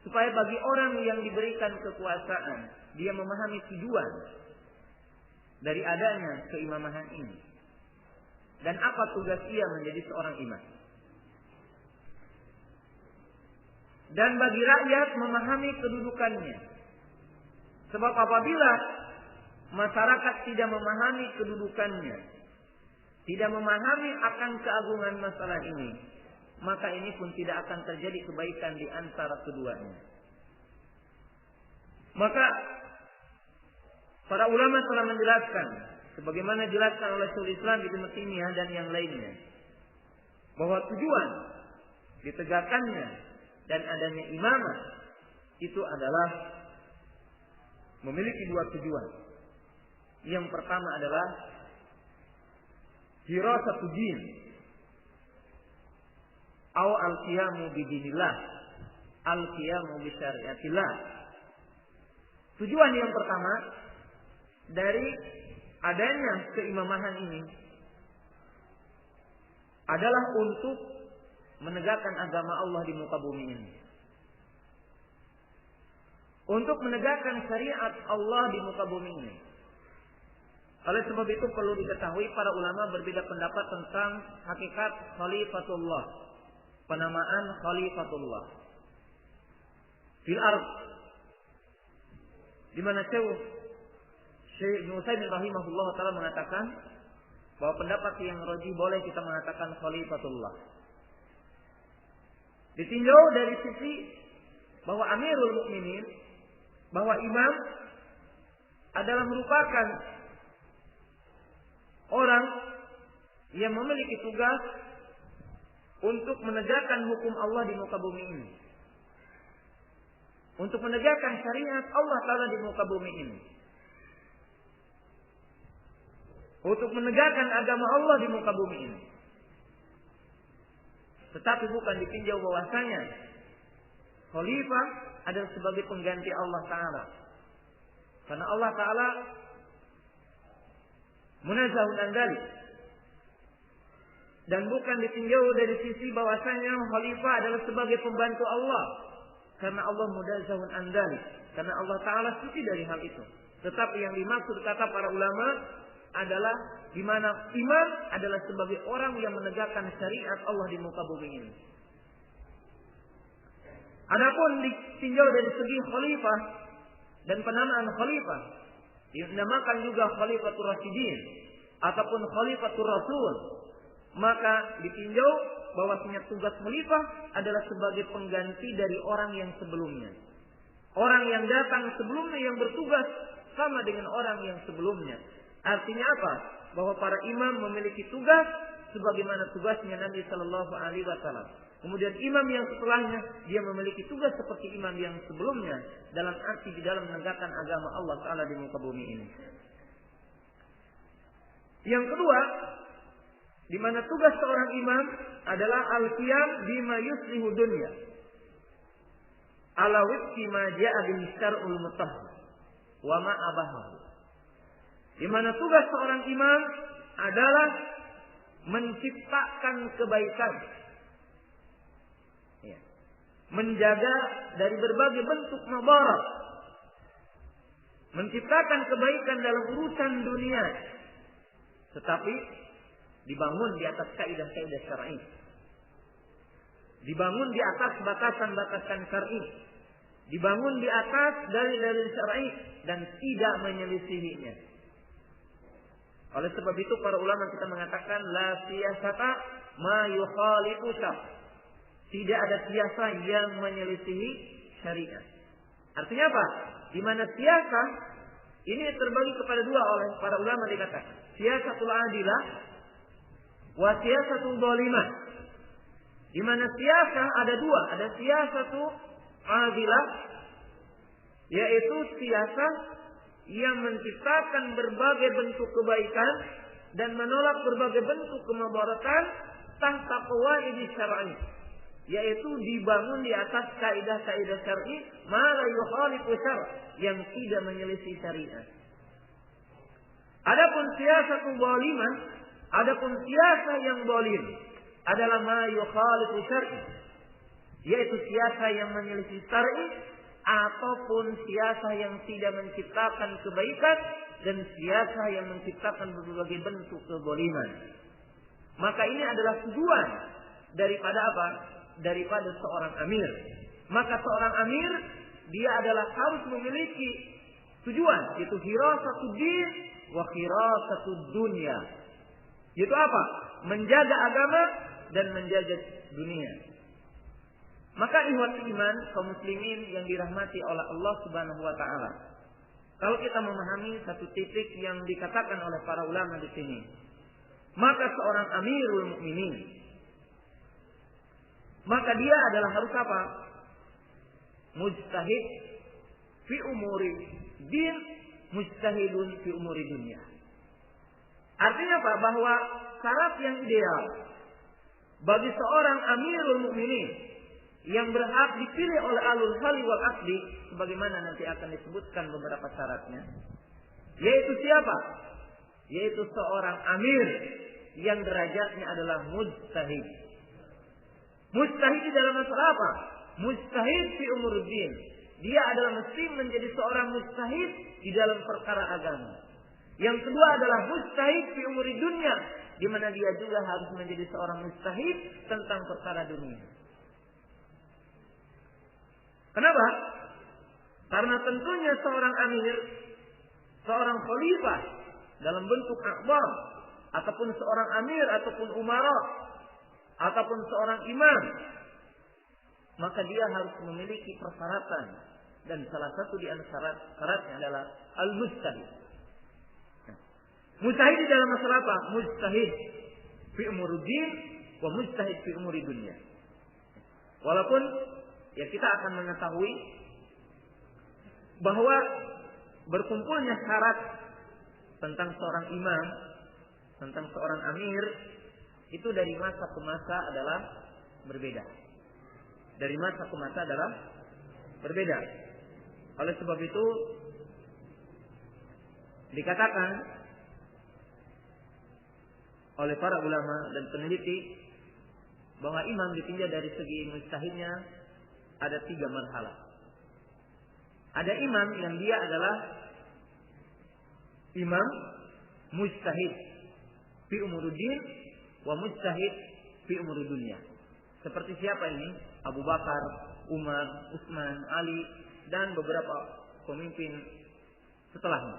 S1: Supaya bagi orang yang diberikan kekuasaan, dia memahami tujuan dari adanya keimamahan ini. Dan apa tugas ia menjadi seorang imam. Dan bagi rakyat memahami kedudukannya. Sebab apabila masyarakat tidak memahami kedudukannya, tidak memahami akan keagungan masalah ini, maka ini pun tidak akan terjadi kebaikan di antara keduanya. Maka para ulama telah menjelaskan, sebagaimana dijelaskan oleh Syaikhul Islam Ibnu Taimiyah dan yang lainnya, bahwa tujuan ditegakkannya dan adanya imamah itu adalah memiliki dua tujuan. Yang pertama adalah hirasatud din atau al-qiyamu bidinillah, al-qiyamu bi syariatillah. Tujuan yang pertama dari adanya keimamahan ini adalah untuk menegakkan agama Allah di muka bumi ini. Untuk menegakkan syariat Allah di muka bumi ini. Oleh sebab itu perlu diketahui para ulama berbeda pendapat tentang hakikat khalifatullah. Penamaan khalifatullah fil ardh. Di mana Syekh Ibnu Utsaimin rahimahullah taala mengatakan bahwa pendapat yang rajih boleh kita mengatakan khalifatullah. Ditinjau dari sisi bahwa Amirul Mukminin, bahwa imam adalah merupakan orang yang memiliki tugas untuk menegakkan hukum Allah di muka bumi ini. Untuk menegakkan syariat Allah Ta'ala di muka bumi ini. Untuk menegakkan agama Allah di muka bumi ini. Tetapi bukan ditinjau bahwasanya khalifah adalah sebagai pengganti Allah Ta'ala. Karena Allah Ta'ala munazzahun an dzalik. Dan bukan ditinjau dari sisi bahwasanya khalifah adalah sebagai pembantu Allah. Karena Allah munazzahun an dzalik. Karena Allah Ta'ala suci dari hal itu. Tetapi yang dimaksud kata para ulama adalah di mana imam adalah sebagai orang yang menegakkan syariat Allah di muka bumi ini. Adapun ditinjau dari segi khalifah dan penamaan khalifah, dinamakan juga khalifatur rasyidin ataupun khalifatur rasul, maka ditinjau bahwasanya tugas khalifah adalah sebagai pengganti dari orang yang sebelumnya. Orang yang datang sebelumnya yang bertugas sama dengan orang yang sebelumnya. Artinya apa? Bahwa para imam memiliki tugas sebagaimana tugasnya Nabi Sallallahu Alaihi Wasallam. Kemudian imam yang setelahnya dia memiliki tugas seperti imam yang sebelumnya dalam arti di dalam menegakkan agama Allah Taala di muka bumi ini. Yang kedua, di mana tugas seorang imam adalah al-qiyam bima yuslihu dunya. Ala wifqi ma ja'a bihi syar'ul mutahhar wa ma abahahu. Di mana tugas seorang imam adalah menciptakan kebaikan, ya, menjaga dari berbagai bentuk madarat, menciptakan kebaikan dalam urusan dunia, tetapi dibangun di atas kaidah-kaidah syar'i, dibangun di atas batasan-batasan syar'i, dibangun di atas dalil-dalil syar'i dan tidak menyelisihinya. Oleh sebab itu para ulama kita mengatakan la siyasata ma yukhalifu syar'. Tidak ada siasat yang menyelisihi syariat. Artinya apa? Di mana siasat ini terbagi kepada dua oleh para ulama dikatakan. Siyasatul adilah wa siyasatul zalimah. Di mana siasat ada dua, ada siyasatul adilah yaitu siasat yang menciptakan berbagai bentuk kebaikan dan menolak berbagai bentuk kemadaratan tanpa qawaid syar'i, yaitu dibangun di atas kaidah-kaidah syar'i ma la yukhalifu syar', yang tidak menyelisih syariat. Adapun siyasatul zalimah, adapun siasat yang zalim adalah ma yukhalifu syar'i, yaitu siasat yang menyelisih syar'i ataupun siasat yang tidak menciptakan kebaikan dan siasat yang menciptakan berbagai bentuk kezaliman. Maka ini adalah tujuan daripada apa? Daripada seorang amir. Maka seorang amir dia adalah harus memiliki tujuan, yaitu hirasatud din wa hirasatud dunya. Yaitu apa? Menjaga agama dan menjaga dunia. Maka ihwat iman kaum muslimin yang dirahmati oleh Allah Subhanahu wa taala. Kalau kita memahami satu titik yang dikatakan oleh para ulama di sini, maka seorang amirul mukminin, maka dia adalah harus apa? Mujtahid fi umuri din, mujtahidun fi umuri dunya. Artinya apa? Bahwa syarat yang ideal bagi seorang amirul mukminin yang berhak dipilih oleh alul hali wal aqdi, sebagaimana nanti akan disebutkan beberapa syaratnya, yaitu siapa? Yaitu seorang amir yang derajatnya adalah mujtahid. Mujtahid di dalam masalah apa? Mujtahid fi umuruddin. Dia adalah mesti menjadi seorang mujtahid di dalam perkara agama. Yang kedua adalah mujtahid fi umuri dunya, di mana dia juga harus menjadi seorang mujtahid tentang perkara dunia. Kenapa? Karena tentunya seorang amir, seorang khalifah dalam bentuk akbar, ataupun seorang amir, ataupun umara, ataupun seorang imam, maka dia harus memiliki persyaratan, dan salah satu di antara syaratnya adalah al-mujtahid. Mujtahid di dalam masalah apa? Mujtahid fi umuruddin wa mujtahid fi umuri dunya. Walaupun ya kita akan mengetahui bahwa berkumpulnya syarat tentang seorang imam, tentang seorang amir, itu dari masa ke masa adalah berbeda. Dari masa ke masa adalah berbeda. Oleh sebab itu dikatakan oleh para ulama dan peneliti bahwa imam ditinjau dari segi mujtahidnya ada 3 marhalah. Ada imam yang dia adalah imam mujtahid fi umuruddin wa mujtahid fi umurudunya. Seperti siapa ini? Abu Bakar, Umar, Utsman, Ali dan beberapa pemimpin setelahnya.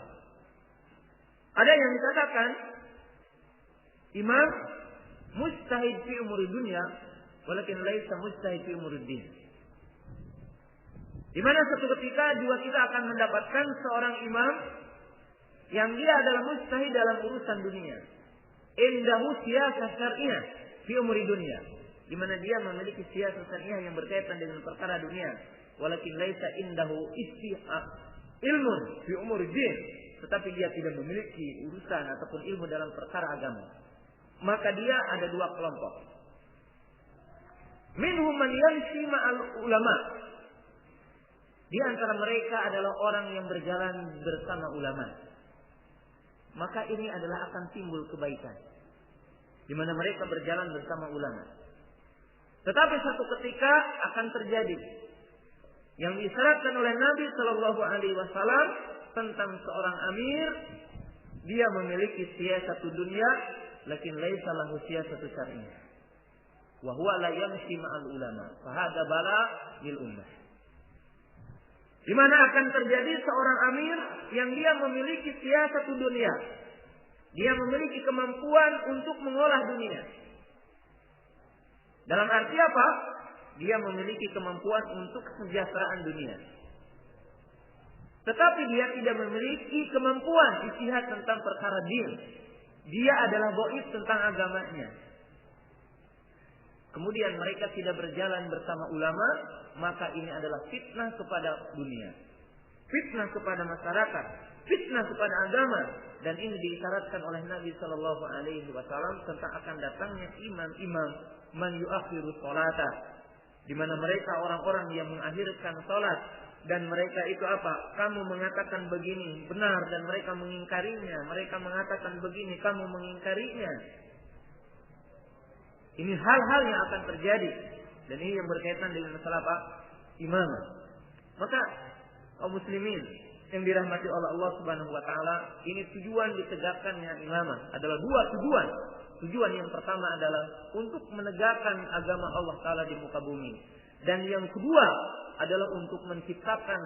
S1: Ada yang dikatakan imam mujtahid fi umurudunya walakin laisa mujtahid fi umuruddin. Di mana suatu ketika juga kita akan mendapatkan seorang imam yang dia adalah mujtahid dalam urusan dunia. Indahu siyasah syar'iyyah fi umuri dunia. Di mana dia memiliki siyasah syar'iyyah yang berkaitan dengan perkara dunia. Walakin laisa indahu ilmun fi umuri din. Tetapi dia tidak memiliki urusan ataupun ilmu dalam perkara agama. Maka dia ada 2 kelompok. Minhum man yamshi ma'al ulama. Di antara mereka adalah orang yang berjalan bersama ulama. Maka ini adalah akan timbul kebaikan. Di mana mereka berjalan bersama ulama. Tetapi satu ketika akan terjadi yang disyaratkan oleh Nabi Shallallahu Alaihi Wasallam tentang seorang amir, dia memiliki siyasatu dunia, lakin laisa lahu siyasatu syar'iyyah. Wa huwa la yamshi ma'al ulama. Fa hadza bala lil ummah. Di mana akan terjadi seorang amir yang dia memiliki siyasatu dunia. Dia memiliki kemampuan untuk mengolah dunia. Dalam arti apa? Dia memiliki kemampuan untuk kesejahteraan dunia. Tetapi dia tidak memiliki kemampuan ijtihad tentang perkara din. Dia adalah dhaif tentang agamanya. Kemudian mereka tidak berjalan bersama ulama, maka ini adalah fitnah kepada dunia. Fitnah kepada masyarakat, fitnah kepada agama, dan ini diisyaratkan oleh Nabi Shallallahu Alaihi Wasallam tentang akan datangnya imam-imam man yuakhiru sholata, di mana mereka orang-orang yang mengakhirkan sholat, dan mereka itu apa? Kamu mengatakan begini benar dan mereka mengingkarinya, mereka mengatakan begini kamu mengingkarinya. Ini hal-hal yang akan terjadi, dan ini yang berkaitan dengan masalah apa? Imamah. Maka kaum muslimin yang dirahmati oleh Allah Subhanahu wa taala, ini tujuan ditegakkannya imamah adalah 2 tujuan. Tujuan yang pertama adalah untuk menegakkan agama Allah taala di muka bumi. Dan yang kedua adalah untuk menciptakan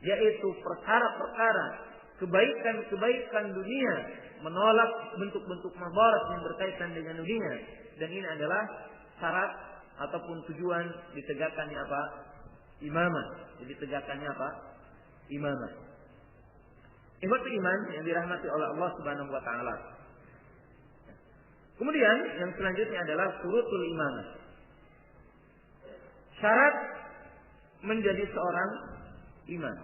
S1: yaitu perkara-perkara kebaikan-kebaikan dunia, menolak bentuk-bentuk mabarat yang berkaitan dengan dunia. Dan ini adalah syarat ataupun tujuan ditegakkannya apa? Imamah. Jadi tegakkannya apa? Imamah. Ikhwatul iman yang dirahmati oleh Allah Subhanahu wa taala. Kemudian yang selanjutnya adalah syurutul imamah. Syarat menjadi seorang imam.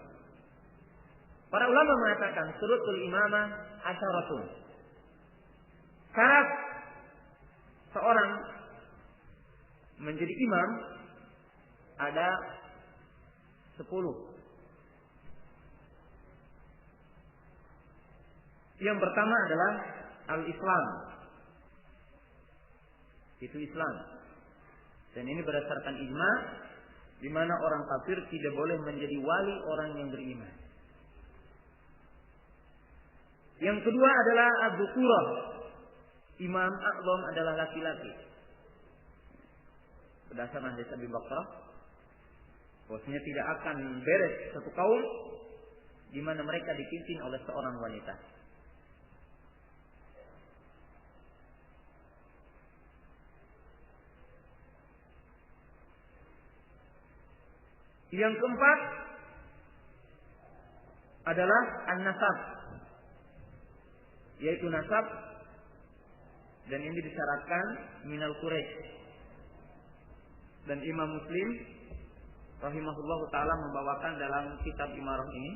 S1: Para ulama mengatakan syurutul imamah asyaratun. Syarat seorang menjadi imam ada 10. Yang pertama adalah al-Islam. Itu Islam. Dan ini berdasarkan ijma, di mana orang kafir tidak boleh menjadi wali orang yang beriman. Yang kedua adalah ad-dukurah. Imam a'zam adalah laki-laki. Berdasarkan hadis Abi Bakrah, bahwasanya tidak akan beres satu kaum di mana mereka dipimpin oleh seorang wanita. Yang keempat adalah an-nasab, yaitu nasab, dan ini disyaratkan minal Quraisy. Dan Imam Muslim rahimahullahu taala membawakan dalam kitab Imarah ini,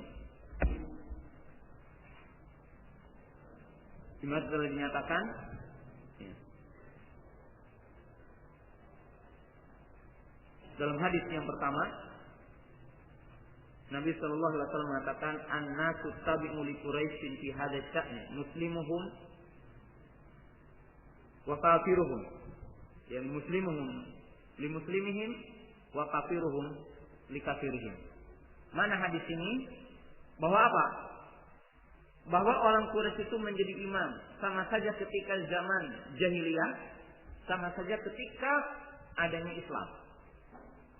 S1: Imarah telah dinyatakan Dalam hadis yang pertama, Nabi sallallahu alaihi wasallam mengatakan, "An-nasu tabi'u li Quraisyin fi hadha sya'ni, muslimuhum wa kafiruhum." Yang muslimuhum li muslimihim wa kafiruhum li kafirihim. Mana hadis ini? Bahwa apa? Bahwa orang Quraisy itu menjadi imam sama saja ketika zaman jahiliyah, sama saja ketika adanya Islam.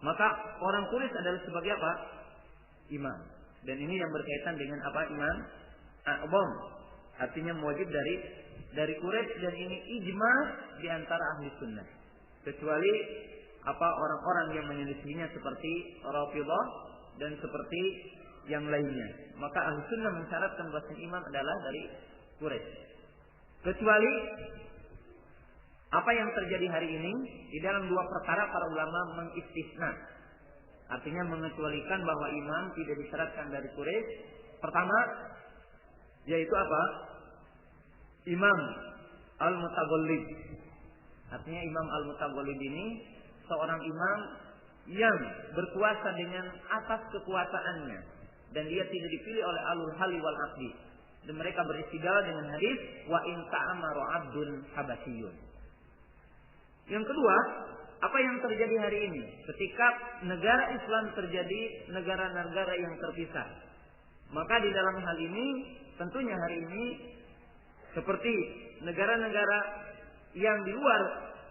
S1: Maka orang Quraisy adalah sebagai apa? Imam. Dan ini yang berkaitan dengan apa? Imam a'zam. Artinya wajib dari Quraisy, dan ini ijma di antara ahli sunnah. Kecuali apa orang-orang yang menyelisihinya seperti Rafidhah dan seperti yang lainnya. Maka ahli sunnah mensyaratkan bahwa imam adalah dari Quraisy. Kecuali apa yang terjadi hari ini, di dalam dua perkara para ulama mengistisna. Artinya mengecualikan bahwa imam tidak disyaratkan dari Quraisy. Pertama, yaitu apa? Imam al-mutaghallib. Artinya imam al-mutaghallib ini seorang imam yang berkuasa dengan atas kekuasaannya, dan dia tidak dipilih oleh alul hali wal aqdi. Dan mereka beristidlal dengan hadis wa in ta'amara 'abdun habasyiyun. Yang kedua, apa yang terjadi hari ini ketika negara Islam terjadi negara-negara yang terpisah. Maka di dalam hal ini tentunya hari ini seperti negara-negara yang di luar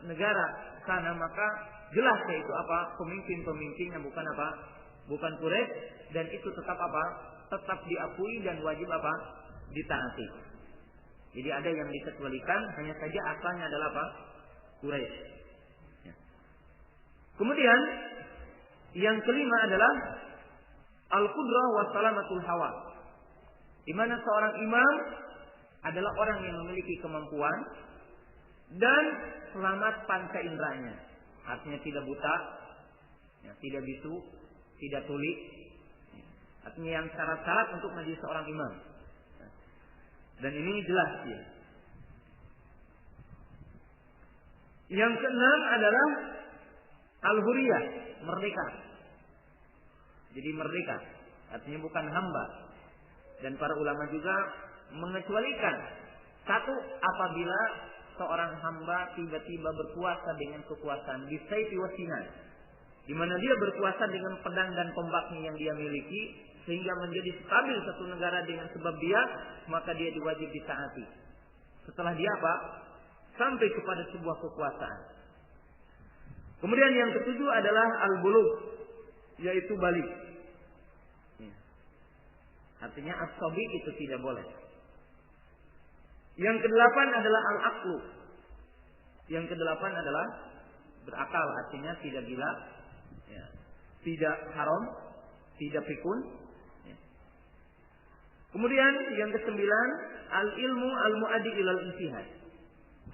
S1: negara sana, maka jelas yaitu apa? Pemimpin-pemimpinnya bukan apa? Bukan Quraisy, dan itu tetap apa? Tetap diakui dan wajib apa? Ditaati. Jadi ada yang dikecualikan, hanya saja asalnya adalah apa? Quraisy. Ya. Kemudian yang kelima adalah al-qudrah wa salamatul hawa. Di mana seorang imam adalah orang yang memiliki kemampuan dan selamat panca inderanya. Artinya tidak buta, ya, tidak bisu, tidak tuli. Artinya yang syarat-syarat untuk menjadi seorang imam. Dan ini jelas ya. Yang keenam adalah al-huriyah, merdeka. Jadi merdeka, artinya bukan hamba. Dan para ulama juga mengecualikan satu, apabila seorang hamba tiba-tiba berkuasa dengan kekuasaan bisayfi wasinan, di mana dia berkuasa dengan pedang dan tombaknya yang dia miliki, sehingga menjadi stabil satu negara dengan sebab dia, maka dia diwajib ditaati. Setelah dia apa? Sampai kepada sebuah kekuasaan. Kemudian yang ketujuh adalah al-bulugh, yaitu balik. Artinya as-sabi itu tidak boleh. Yang kedelapan adalah al-aqlu. Yang kedelapan adalah berakal, artinya tidak gila, ya, tidak haram, tidak pikun. Ya. Kemudian yang kesembilan al-ilmu al-mu'addi ilal ijtihad.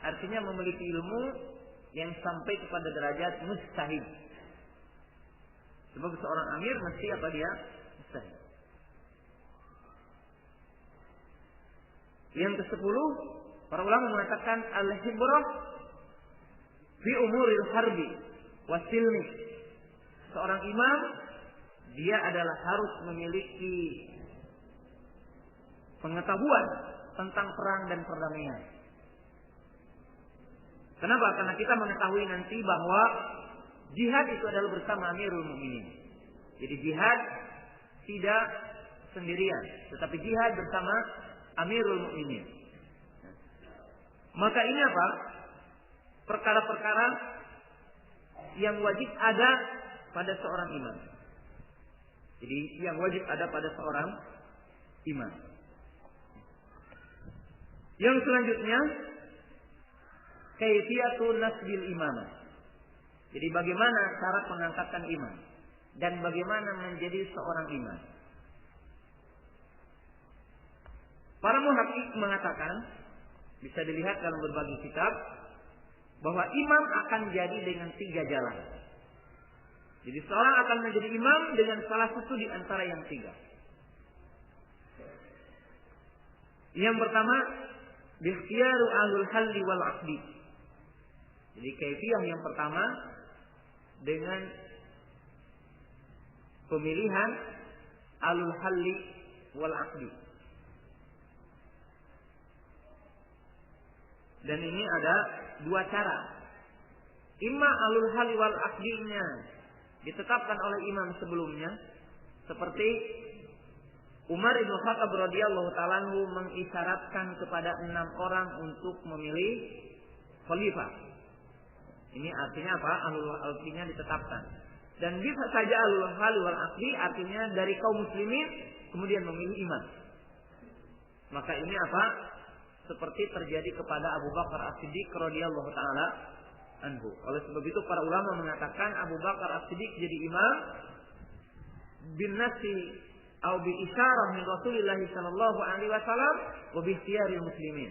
S1: Artinya memiliki ilmu yang sampai kepada derajat mustahid. Sebab seorang amir mesti apa dia? Mustahid. Yang ke-10, para ulama mengatakan al-hibrah fi umuril harbi wasilmi. Seorang imam dia adalah harus memiliki pengetahuan tentang perang dan perdamaian. Kenapa? Karena kita mengetahui nanti bahwa jihad itu adalah bersama Amirul Mukminin. Jadi jihad tidak sendirian, tetapi jihad bersama Amirul Mukminin. Maka ini apa? Perkara-perkara yang wajib ada pada seorang imam. Jadi yang wajib ada pada seorang imam. Yang selanjutnya, kaifiyatun nasbil imamah. Jadi bagaimana cara pengangkatan imam dan bagaimana menjadi seorang imam. Para muhakkik mengatakan, bisa dilihat dalam berbagai kitab, bahwa imam akan jadi dengan 3 jalan. Jadi seorang akan menjadi imam dengan salah satu di antara yang 3. Yang pertama, biikhtiyaru ahlul halli wal aqdi. Jadi kaifiyah yang pertama dengan pemilihan alul halli wal aqdi. Dan ini ada dua cara. Imma alul halli wal aqdinya ditetapkan oleh imam sebelumnya, seperti Umar bin Khattab radhiyallahu ta'ala anhu mengisyaratkan kepada 6 orang untuk memilih khalifah. Ini artinya apa? Alul hallinya ditetapkan. Dan bisa saja alul halli wal aqdi artinya dari kaum muslimin kemudian memilih imam. Maka ini apa? Seperti terjadi kepada Abu Bakar As-Siddiq radhiyallahu ta'ala anhu. Oleh sebab itu para ulama mengatakan Abu Bakar As-Siddiq jadi imam bin nasi atau bi isyarah min Rasulillah sallallahu alaihi wasallam wa bi ikhtiyaril muslimin.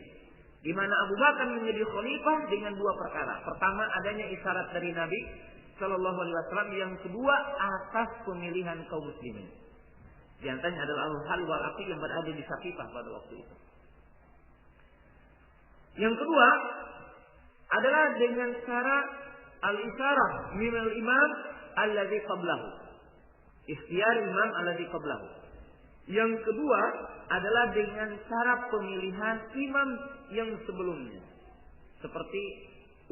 S1: Di mana Abu Bakar menjadi khalifah dengan dua perkara. Pertama, adanya isyarat dari Nabi sallallahu alaihi wasallam, yang kedua atas pemilihan kaum muslimin. Di antaranya adalah al-hal wal aqdi yang berada di Saqifah pada waktu itu. Yang kedua adalah dengan cara al-isyarah min al-imam alladzi qablahu. Ikhtiyar imam alladzi qablahu. Yang kedua adalah dengan cara pemilihan imam yang sebelumnya. Seperti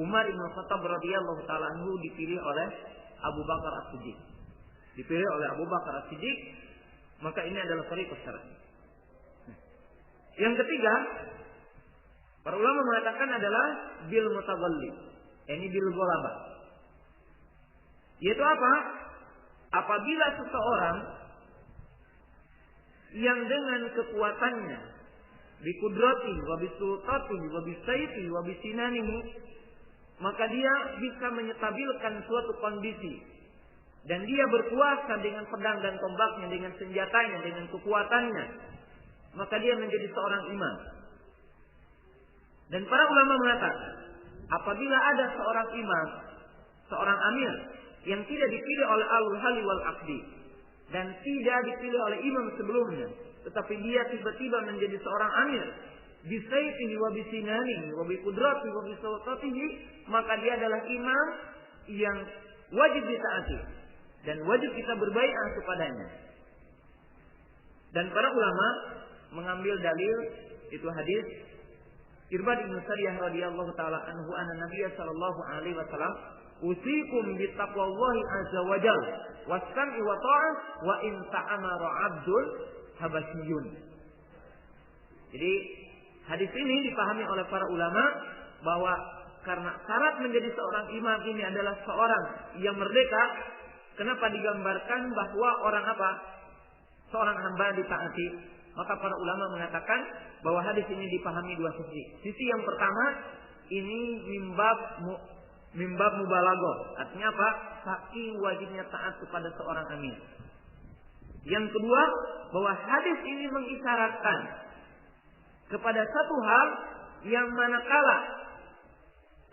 S1: Umar bin Khattab radhiyallahu ta'ala anhu dipilih oleh Abu Bakar As-Siddiq. Dipilih oleh Abu Bakar As-Siddiq, maka ini adalah tariqah syar'i. Yang ketiga, para ulama mengatakan adalah bil mutaghallib. Ini bil ghalabah. Yaitu apa? Apabila seseorang yang dengan kekuatannya bi qudratihi wa bi sultatihi wa bi sayfihi wa bi sinanihi, maka dia bisa menyetabilkan suatu kondisi dan dia berkuasa dengan pedang dan tombaknya, dengan senjatanya, dengan kekuatannya, maka dia menjadi seorang imam. Dan para ulama mengatakan apabila ada seorang imam, seorang amir yang tidak dipilih oleh alul halli wal aqdi dan tidak dipilih oleh imam sebelumnya, tetapi dia tiba-tiba menjadi seorang amir bisayfihi wa bisinanihi wa biqudratihi wa bisultatihi, maka dia adalah imam yang wajib ditaati dan wajib kita berbaiat kepadanya. Dan para ulama mengambil dalil itu hadis Irbad bin Sariyah radhiyallahu taala anhu anna Nabiy sallallahu alaihi wasallam usikum bittaqwallahi azza wa jalla was-sam'i wa ta'ah wa in ta'amara 'abdul habasyun. Jadi hadis ini dipahami oleh para ulama bahwa karena syarat menjadi seorang imam ini adalah seorang yang merdeka. Kenapa digambarkan bahwa orang apa? Seorang hamba ditaati. Maka para ulama mengatakan bahwa hadis ini dipahami dua sisi. Sisi yang pertama, ini mimbab mubalaghah. Artinya apa? Saking wajibnya taat kepada seorang amir. Yang kedua, bahwa hadis ini mengisyaratkan kepada satu hal yang manakala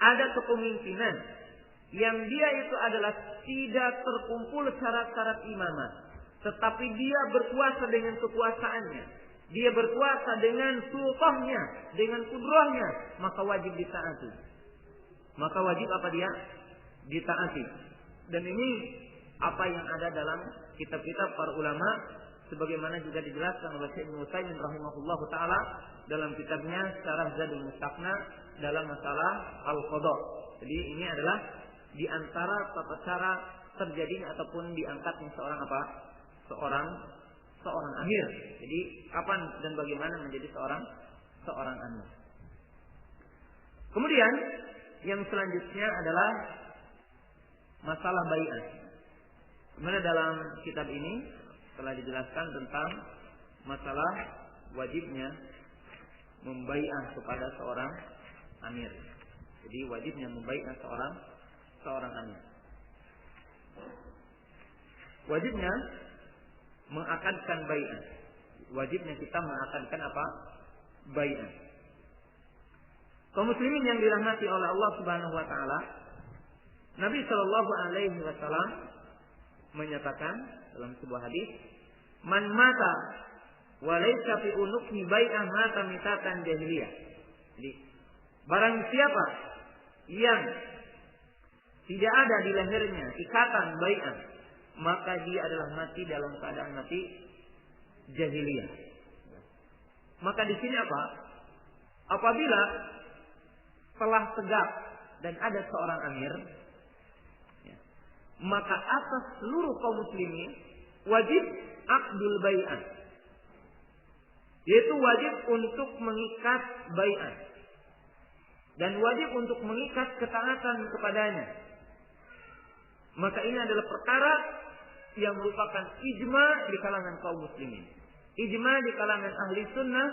S1: ada kepemimpinan yang dia itu adalah tidak terkumpul syarat-syarat imamah, tetapi dia berkuasa dengan kekuasaannya, dia berkuasa dengan sultahnya, dengan kudrahnya, maka wajib ditaati. Maka wajib apa dia? Ditaati. Dan ini apa yang ada dalam kitab-kitab para ulama, sebagaimana juga dijelaskan oleh Syekh Ibnu Utsaimin rahimahullah taala dalam kitabnya Syarah Zadul Mustaqna dalam masalah al-qada. Jadi ini adalah di antara tata cara terjadinya ataupun diangkatnya seorang apa? Seorang amir. Jadi kapan dan bagaimana menjadi seorang amir. Kemudian yang selanjutnya adalah masalah bai'ah. Dimana dalam kitab ini telah dijelaskan tentang masalah wajibnya membai'ah kepada seorang amir. Jadi wajibnya membai'ah seorang amir. Wajibnya mengakadkan bai'ah. Wajibnya kita mengakadkan apa? Bai'ah. Kaum muslimin yang dirahmati oleh Allah Subhanahu wa taala, Nabi sallallahu alaihi wasallam menyatakan dalam sebuah hadis, "Man mata wa laysa fi unuqi bai'ah mata mitatan jahiliyah." Jadi, barang siapa yang tidak ada di lehernya ikatan bai'ah, maka dia adalah mati dalam keadaan mati jahiliyah. Maka di sini apa? Apabila telah tegak dan ada seorang amir, maka atas seluruh kaum muslimin wajib aqdul bai'ah, yaitu wajib untuk mengikat bai'ah dan wajib untuk mengikat ketaatan kepadanya. Maka ini adalah perkara yang merupakan ijma di kalangan kaum muslimin, ijma di kalangan ahli sunnah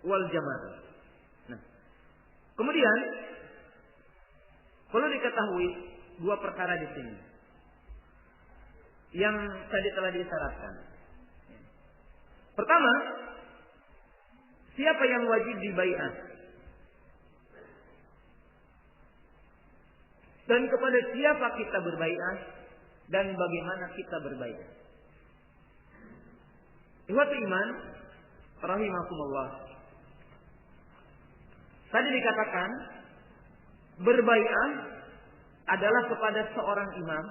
S1: wal jamaah. Nah, kemudian perlu diketahui dua perkara di sini yang tadi telah disyaratkan. Pertama, siapa yang wajib dibai'ah? Dan kepada siapa kita berbai'ah? Dan bagaimana kita berbai'ah? Ikhwatul iman, rahimakumullah. Tadi dikatakan berbai'ah adalah kepada seorang imam,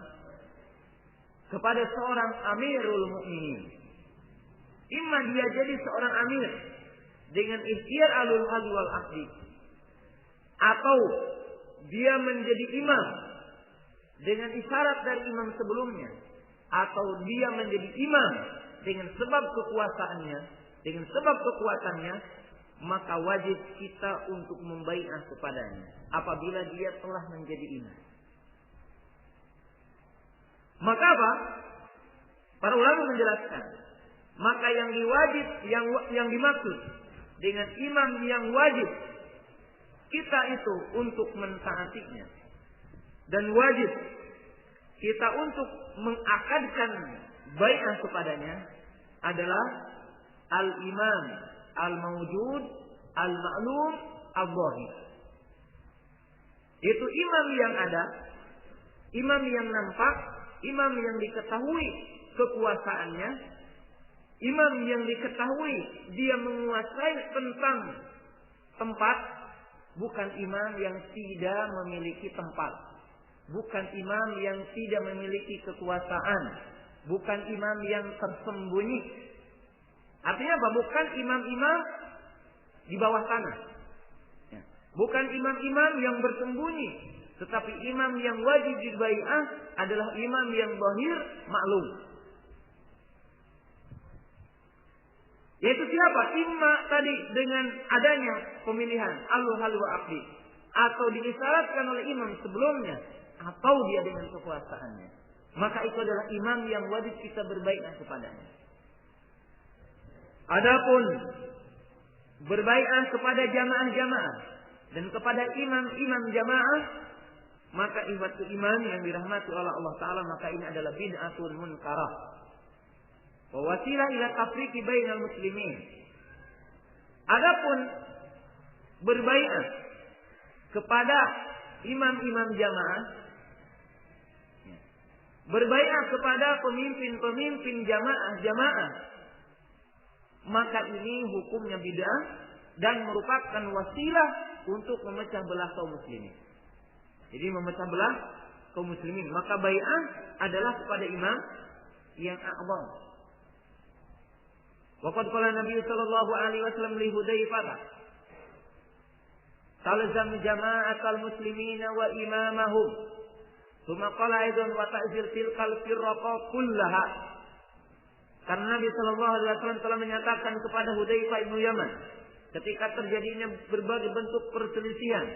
S1: kepada seorang amirul mukminin. Imma dia jadi seorang amir dengan ikhtiar alul hadi wal aqdi, atau dia menjadi imam dengan isyarat dari imam sebelumnya, atau dia menjadi imam dengan sebab kekuasaannya, dengan sebab kekuatannya, maka wajib kita untuk membai'ah kepadanya apabila dia telah menjadi imam. Maka apa? Para ulama menjelaskan, maka yang dimaksud dengan imam yang wajib kita itu untuk mentaatinya, dan wajib kita untuk mengakadkan bai'ah kepadanya adalah al-imam al-mawjud al-ma'lum al-zahir. Itu imam yang ada, imam yang nampak, imam yang diketahui kekuasaannya, imam yang diketahui dia menguasai tentang tempat, bukan imam yang tidak memiliki tempat, bukan imam yang tidak memiliki kekuasaan, bukan imam yang tersembunyi. Artinya apa? Bukan imam-imam di bawah tanah, bukan imam-imam yang bersembunyi, tetapi imam yang wajib dibai'ah adalah imam yang zahir maklum. Yaitu siapa? Imma tadi dengan adanya pemilihan al-hal wa aqdi, atau diisyaratkan oleh imam sebelumnya, atau dia dengan kekuasaannya. Maka itu adalah imam yang wajib kita berbai'ah kepadanya. Adapun berbai'ah kepada jamaah-jamaah dan kepada imam-imam jamaah, maka ibadah iman yang dirahmati oleh Allah Ta'ala, maka ini adalah bid'atun munkarah wa wasilah ila tafriqi bainal muslimin. Adapun berbai'ah kepada imam-imam jamaah, berbai'ah kepada pemimpin-pemimpin jamaah, maka ini hukumnya bid'ah dan merupakan wasilah untuk memecah belah kaum muslimin. Jadi memecah belah kaum muslimin, maka bai'ah adalah kepada imam yang a'zam. Waqad qala Nabi sallallahu alaihi wasallam li Hudzaifah, "Talzam jama'atal muslimina wa imamahum." Tsumma qala aidan wa ta'zir tilkal firqa kullaha. Karena Nabi sallallahu alaihi wasallam telah menyatakan kepada Hudzaifah bin Yaman ketika terjadinya berbagai bentuk perselisihan,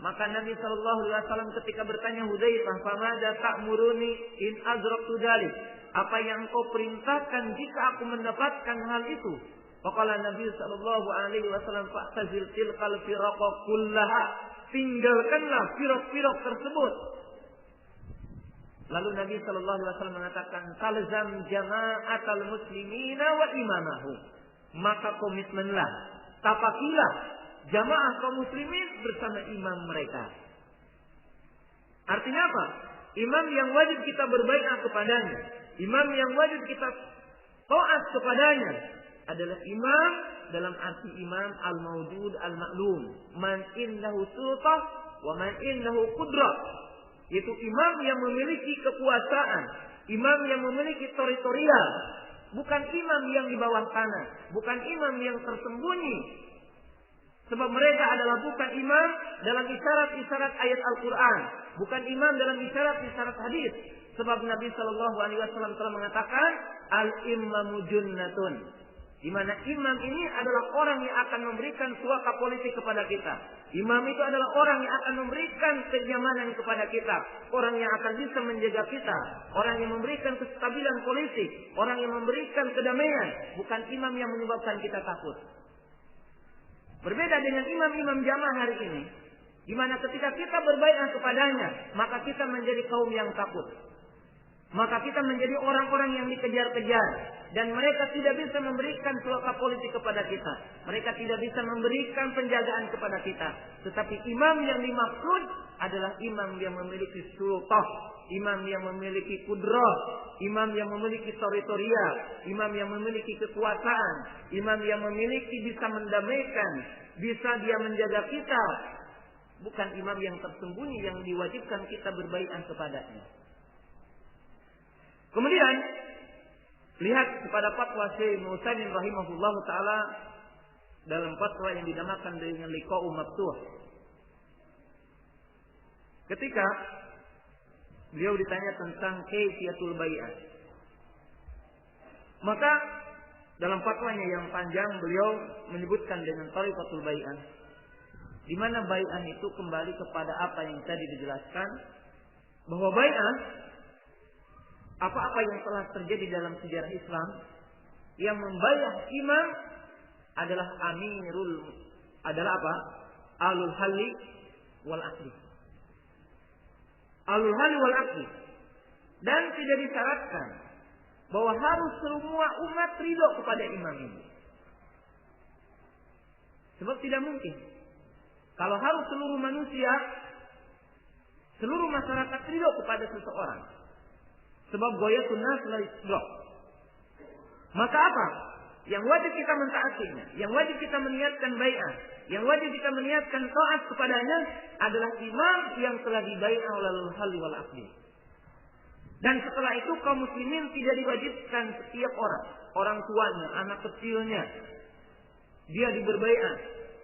S1: maka Nabi sallallahu alaihi wasallam ketika bertanya Hudzaifah, "Famada ta'muruni in azraqtu dzalik?" Apa yang kau perintahkan jika aku mendapatkan hal itu? Faqala Nabi sallallahu alaihi wasallam, "Fa'tazil tilkal firqa kullaha." Tinggalkanlah firaq-firaq tersebut. Lalu Nabi sallallahu alaihi wasallam mengatakan, "Talzam jama'atal muslimina wa imamahum." Maka komitmenlah, tapakilah jamaah kaum muslimin bersama imam mereka. Artinya apa? Imam yang wajib kita berbai'ah kepadanya, imam yang wajib kita taat kepadanya adalah imam dalam arti imam al-mawjud al-ma'lum, man innahu sultah wa man innahu qudrah. Itu imam yang memiliki kekuasaan,
S2: Imam yang memiliki teritorial. Bukan imam yang di bawah tanah. Bukan imam yang tersembunyi. Sebab mereka adalah bukan imam dalam isyarat-isyarat ayat Al-Quran. Bukan imam dalam isyarat-isyarat hadis. Sebab Nabi SAW telah mengatakan, Al-imamu junnatun. Di mana imam ini adalah orang yang akan memberikan suaka politik kepada kita. Imam itu adalah orang yang akan memberikan kenyamanan kepada kita. Orang yang akan bisa menjaga kita. Orang yang memberikan kestabilan politik. Orang yang memberikan kedamaian. Bukan imam yang menyebabkan kita takut. Berbeda dengan imam-imam jamaah hari ini. Di mana ketika kita berbaiat kepadanya, maka kita menjadi kaum yang takut. Maka kita menjadi orang-orang yang dikejar-kejar. Dan mereka tidak bisa memberikan suaka politik kepada kita. Mereka tidak bisa memberikan penjagaan kepada kita. Tetapi imam yang dimaksud adalah imam yang memiliki sultah. Imam yang memiliki kudrah. Imam yang memiliki teritorial. Imam yang memiliki kekuasaan. Imam yang memiliki bisa mendamaikan. Bisa dia menjaga kita. Bukan imam yang tersembunyi yang diwajibkan kita berbaiat kepadanya. Kemudian lihat kepada fatwa Syekh Mu'tamin rahimahullahu taala dalam fatwa yang dinamakan dengan liqa'u maftuh. Ketika beliau ditanya tentang kaifiyatul bai'ah, maka dalam fatwanya yang panjang beliau menyebutkan dengan tariqatul bai'ah, di mana bai'ah itu kembali kepada apa yang tadi dijelaskan, bahwa bai'ah apa-apa yang telah terjadi dalam sejarah Islam yang membayar imam adalah adalah apa? Alul halli wal aqdi. Alul halli wal aqdi. Dan tidak disyaratkan bahwa harus semua umat ridho kepada imam ini. Sebab tidak mungkin. Kalau harus seluruh manusia, seluruh masyarakat ridho kepada seseorang. Sebab goyatun nas la yusbah. Maka apa? Yang wajib kita mentaatinya, yang wajib kita meniatkan bai'ah, yang wajib kita meniatkan taat kepadanya adalah imam yang telah dibai'ah oleh al-hal wal aqdi. Dan setelah itu kaum muslimin tidak diwajibkan setiap orang tuanya, anak kecilnya, dia diberbai'ah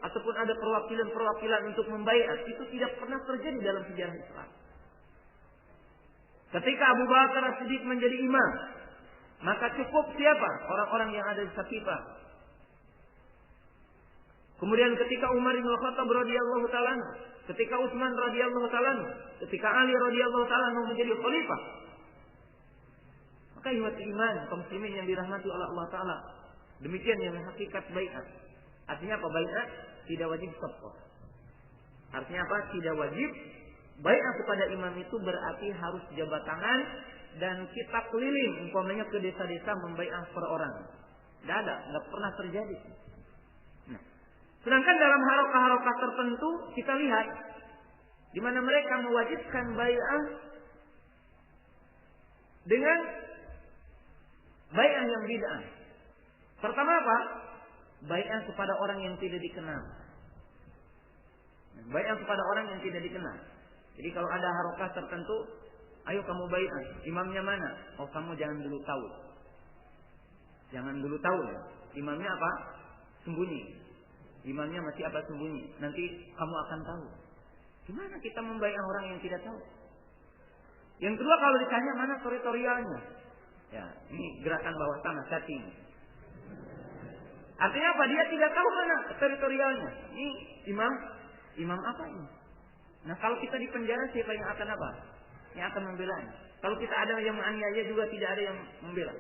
S2: ataupun ada perwakilan-perwakilan untuk membai'ah. Itu tidak pernah terjadi dalam sejarah Islam. Ketika Abu Bakar As-Siddiq menjadi imam, maka cukup siapa? Orang-orang yang ada di Saqifah. Kemudian ketika Umar bin Khattab radhiyallahu taala, ketika Utsman radhiyallahu taala, ketika Ali radhiyallahu taala menjadi khalifah. Maka ihwat iman kaum muslimin yang dirahmati oleh Allah taala. Demikian yang hakikat bai'at. Artinya apa bai'at? Tidak wajib safqah. Artinya apa? Tidak wajib. Bai'ah kepada imam itu berarti harus jabat tangan dan kita keliling umpamanya ke desa-desa membai'ah per orang. Tidak ada, tidak pernah terjadi. Nah, sedangkan dalam harokah-harokah tertentu kita lihat di mana mereka mewajibkan bai'ah dengan bai'ah yang bid'ah. Pertama apa? Bai'ah kepada orang yang tidak dikenal. Bai'ah kepada orang yang tidak dikenal. Jadi kalau ada harokah tertentu, ayo kamu bai'ah. Imamnya mana? Oh kamu jangan dulu tahu. Jangan dulu tahu ya. Imamnya apa? Sembunyi. Imamnya masih apa sembunyi. Nanti kamu akan tahu. Gimana kita membai'ah orang yang tidak tahu? Yang kedua kalau ditanya mana teritorialnya? Ya, ini gerakan bawah tanah chatting. Artinya apa? Dia tidak tahu mana teritorialnya. Ini imam apa ini? Nah kalau kita di penjara siapa yang akan apa? Yang akan membela. Kalau kita ada yang menganiaya juga tidak ada yang membela.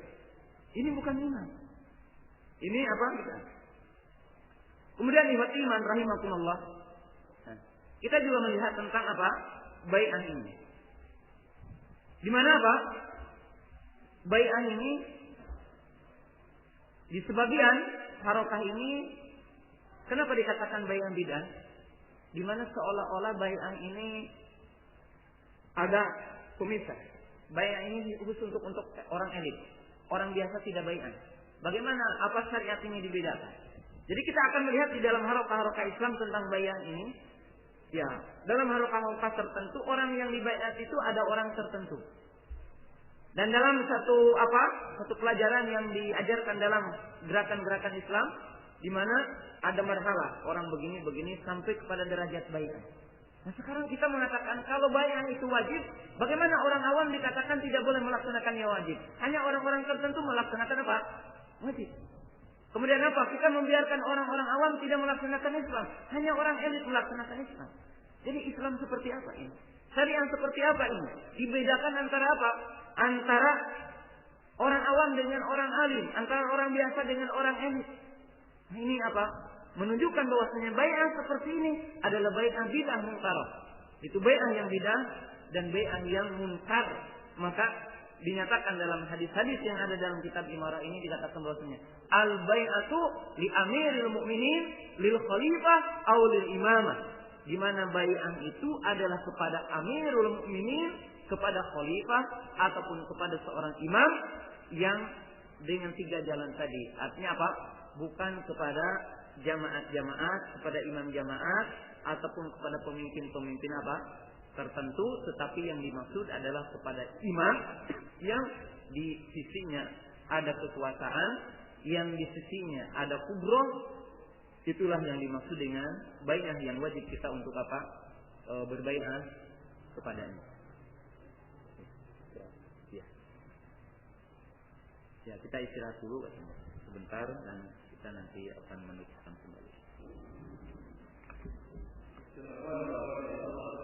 S2: Ini bukan imam. Ini apa kita? Kemudian ihwat iman rahimakumullah. Nah, kita juga melihat tentang apa? Bai'ah ini. Di mana apa? Bai'ah ini di sebagian harokah ini kenapa dikatakan bai'ah bid'ah? Di mana seolah-olah bai'ah ini ada pemisah. Bai'ah ini khusus untuk orang elit. Orang biasa tidak bai'ah. Bagaimana? Apa syariat ini dibedakan? Jadi kita akan melihat di dalam harokah-harokah Islam tentang bai'ah ini. Ya, dalam harokah-harokah tertentu orang yang dibai'at itu ada orang tertentu. Dan dalam satu pelajaran yang diajarkan dalam gerakan-gerakan Islam, di mana ada marhalah orang begini sampai kepada derajat bai'ah. Nah sekarang kita mengatakan kalau bai'ah itu wajib, bagaimana orang awam dikatakan tidak boleh melaksanakannya wajib? Hanya orang-orang tertentu melaksanakan apa? Wajib. Kemudian apa? Kita membiarkan orang-orang awam tidak melaksanakan Islam. Hanya orang elit melaksanakan Islam. Jadi Islam seperti apa ini? Syariat seperti apa ini? Dibedakan antara apa? Antara orang awam dengan orang alim, antara orang biasa dengan orang elit. Nah, ini apa? Menunjukkan bahwasanya bai'ah seperti ini adalah bai'ah bid'ah munkar. Itu bai'ah yang bid'ah dan bai'ah yang munkar. Maka dinyatakan dalam hadis-hadis yang ada dalam kitab Imarah ini dikatakan bahwasanya al-bai'atu li amiril mu'minin lil khalifah aw lil imamah. Di mana bai'ah itu adalah kepada amirul mu'minin, kepada khalifah ataupun kepada seorang imam yang dengan 3 jalan tadi. Artinya apa? Bukan kepada jamaat-jamaat, kepada imam jamaat ataupun kepada pemimpin-pemimpin apa? Tertentu, tetapi yang dimaksud adalah kepada imam yang di sisinya ada kekuasaan, yang di sisinya ada kubroh. Itulah yang dimaksud dengan bai'ah yang wajib kita untuk apa? Berbai'ah kepadanya. Ya, kita istirahat dulu sebentar dan kita nanti akan meneruskan kembali. Assalamualaikum warahmatullahi wabarakatuh.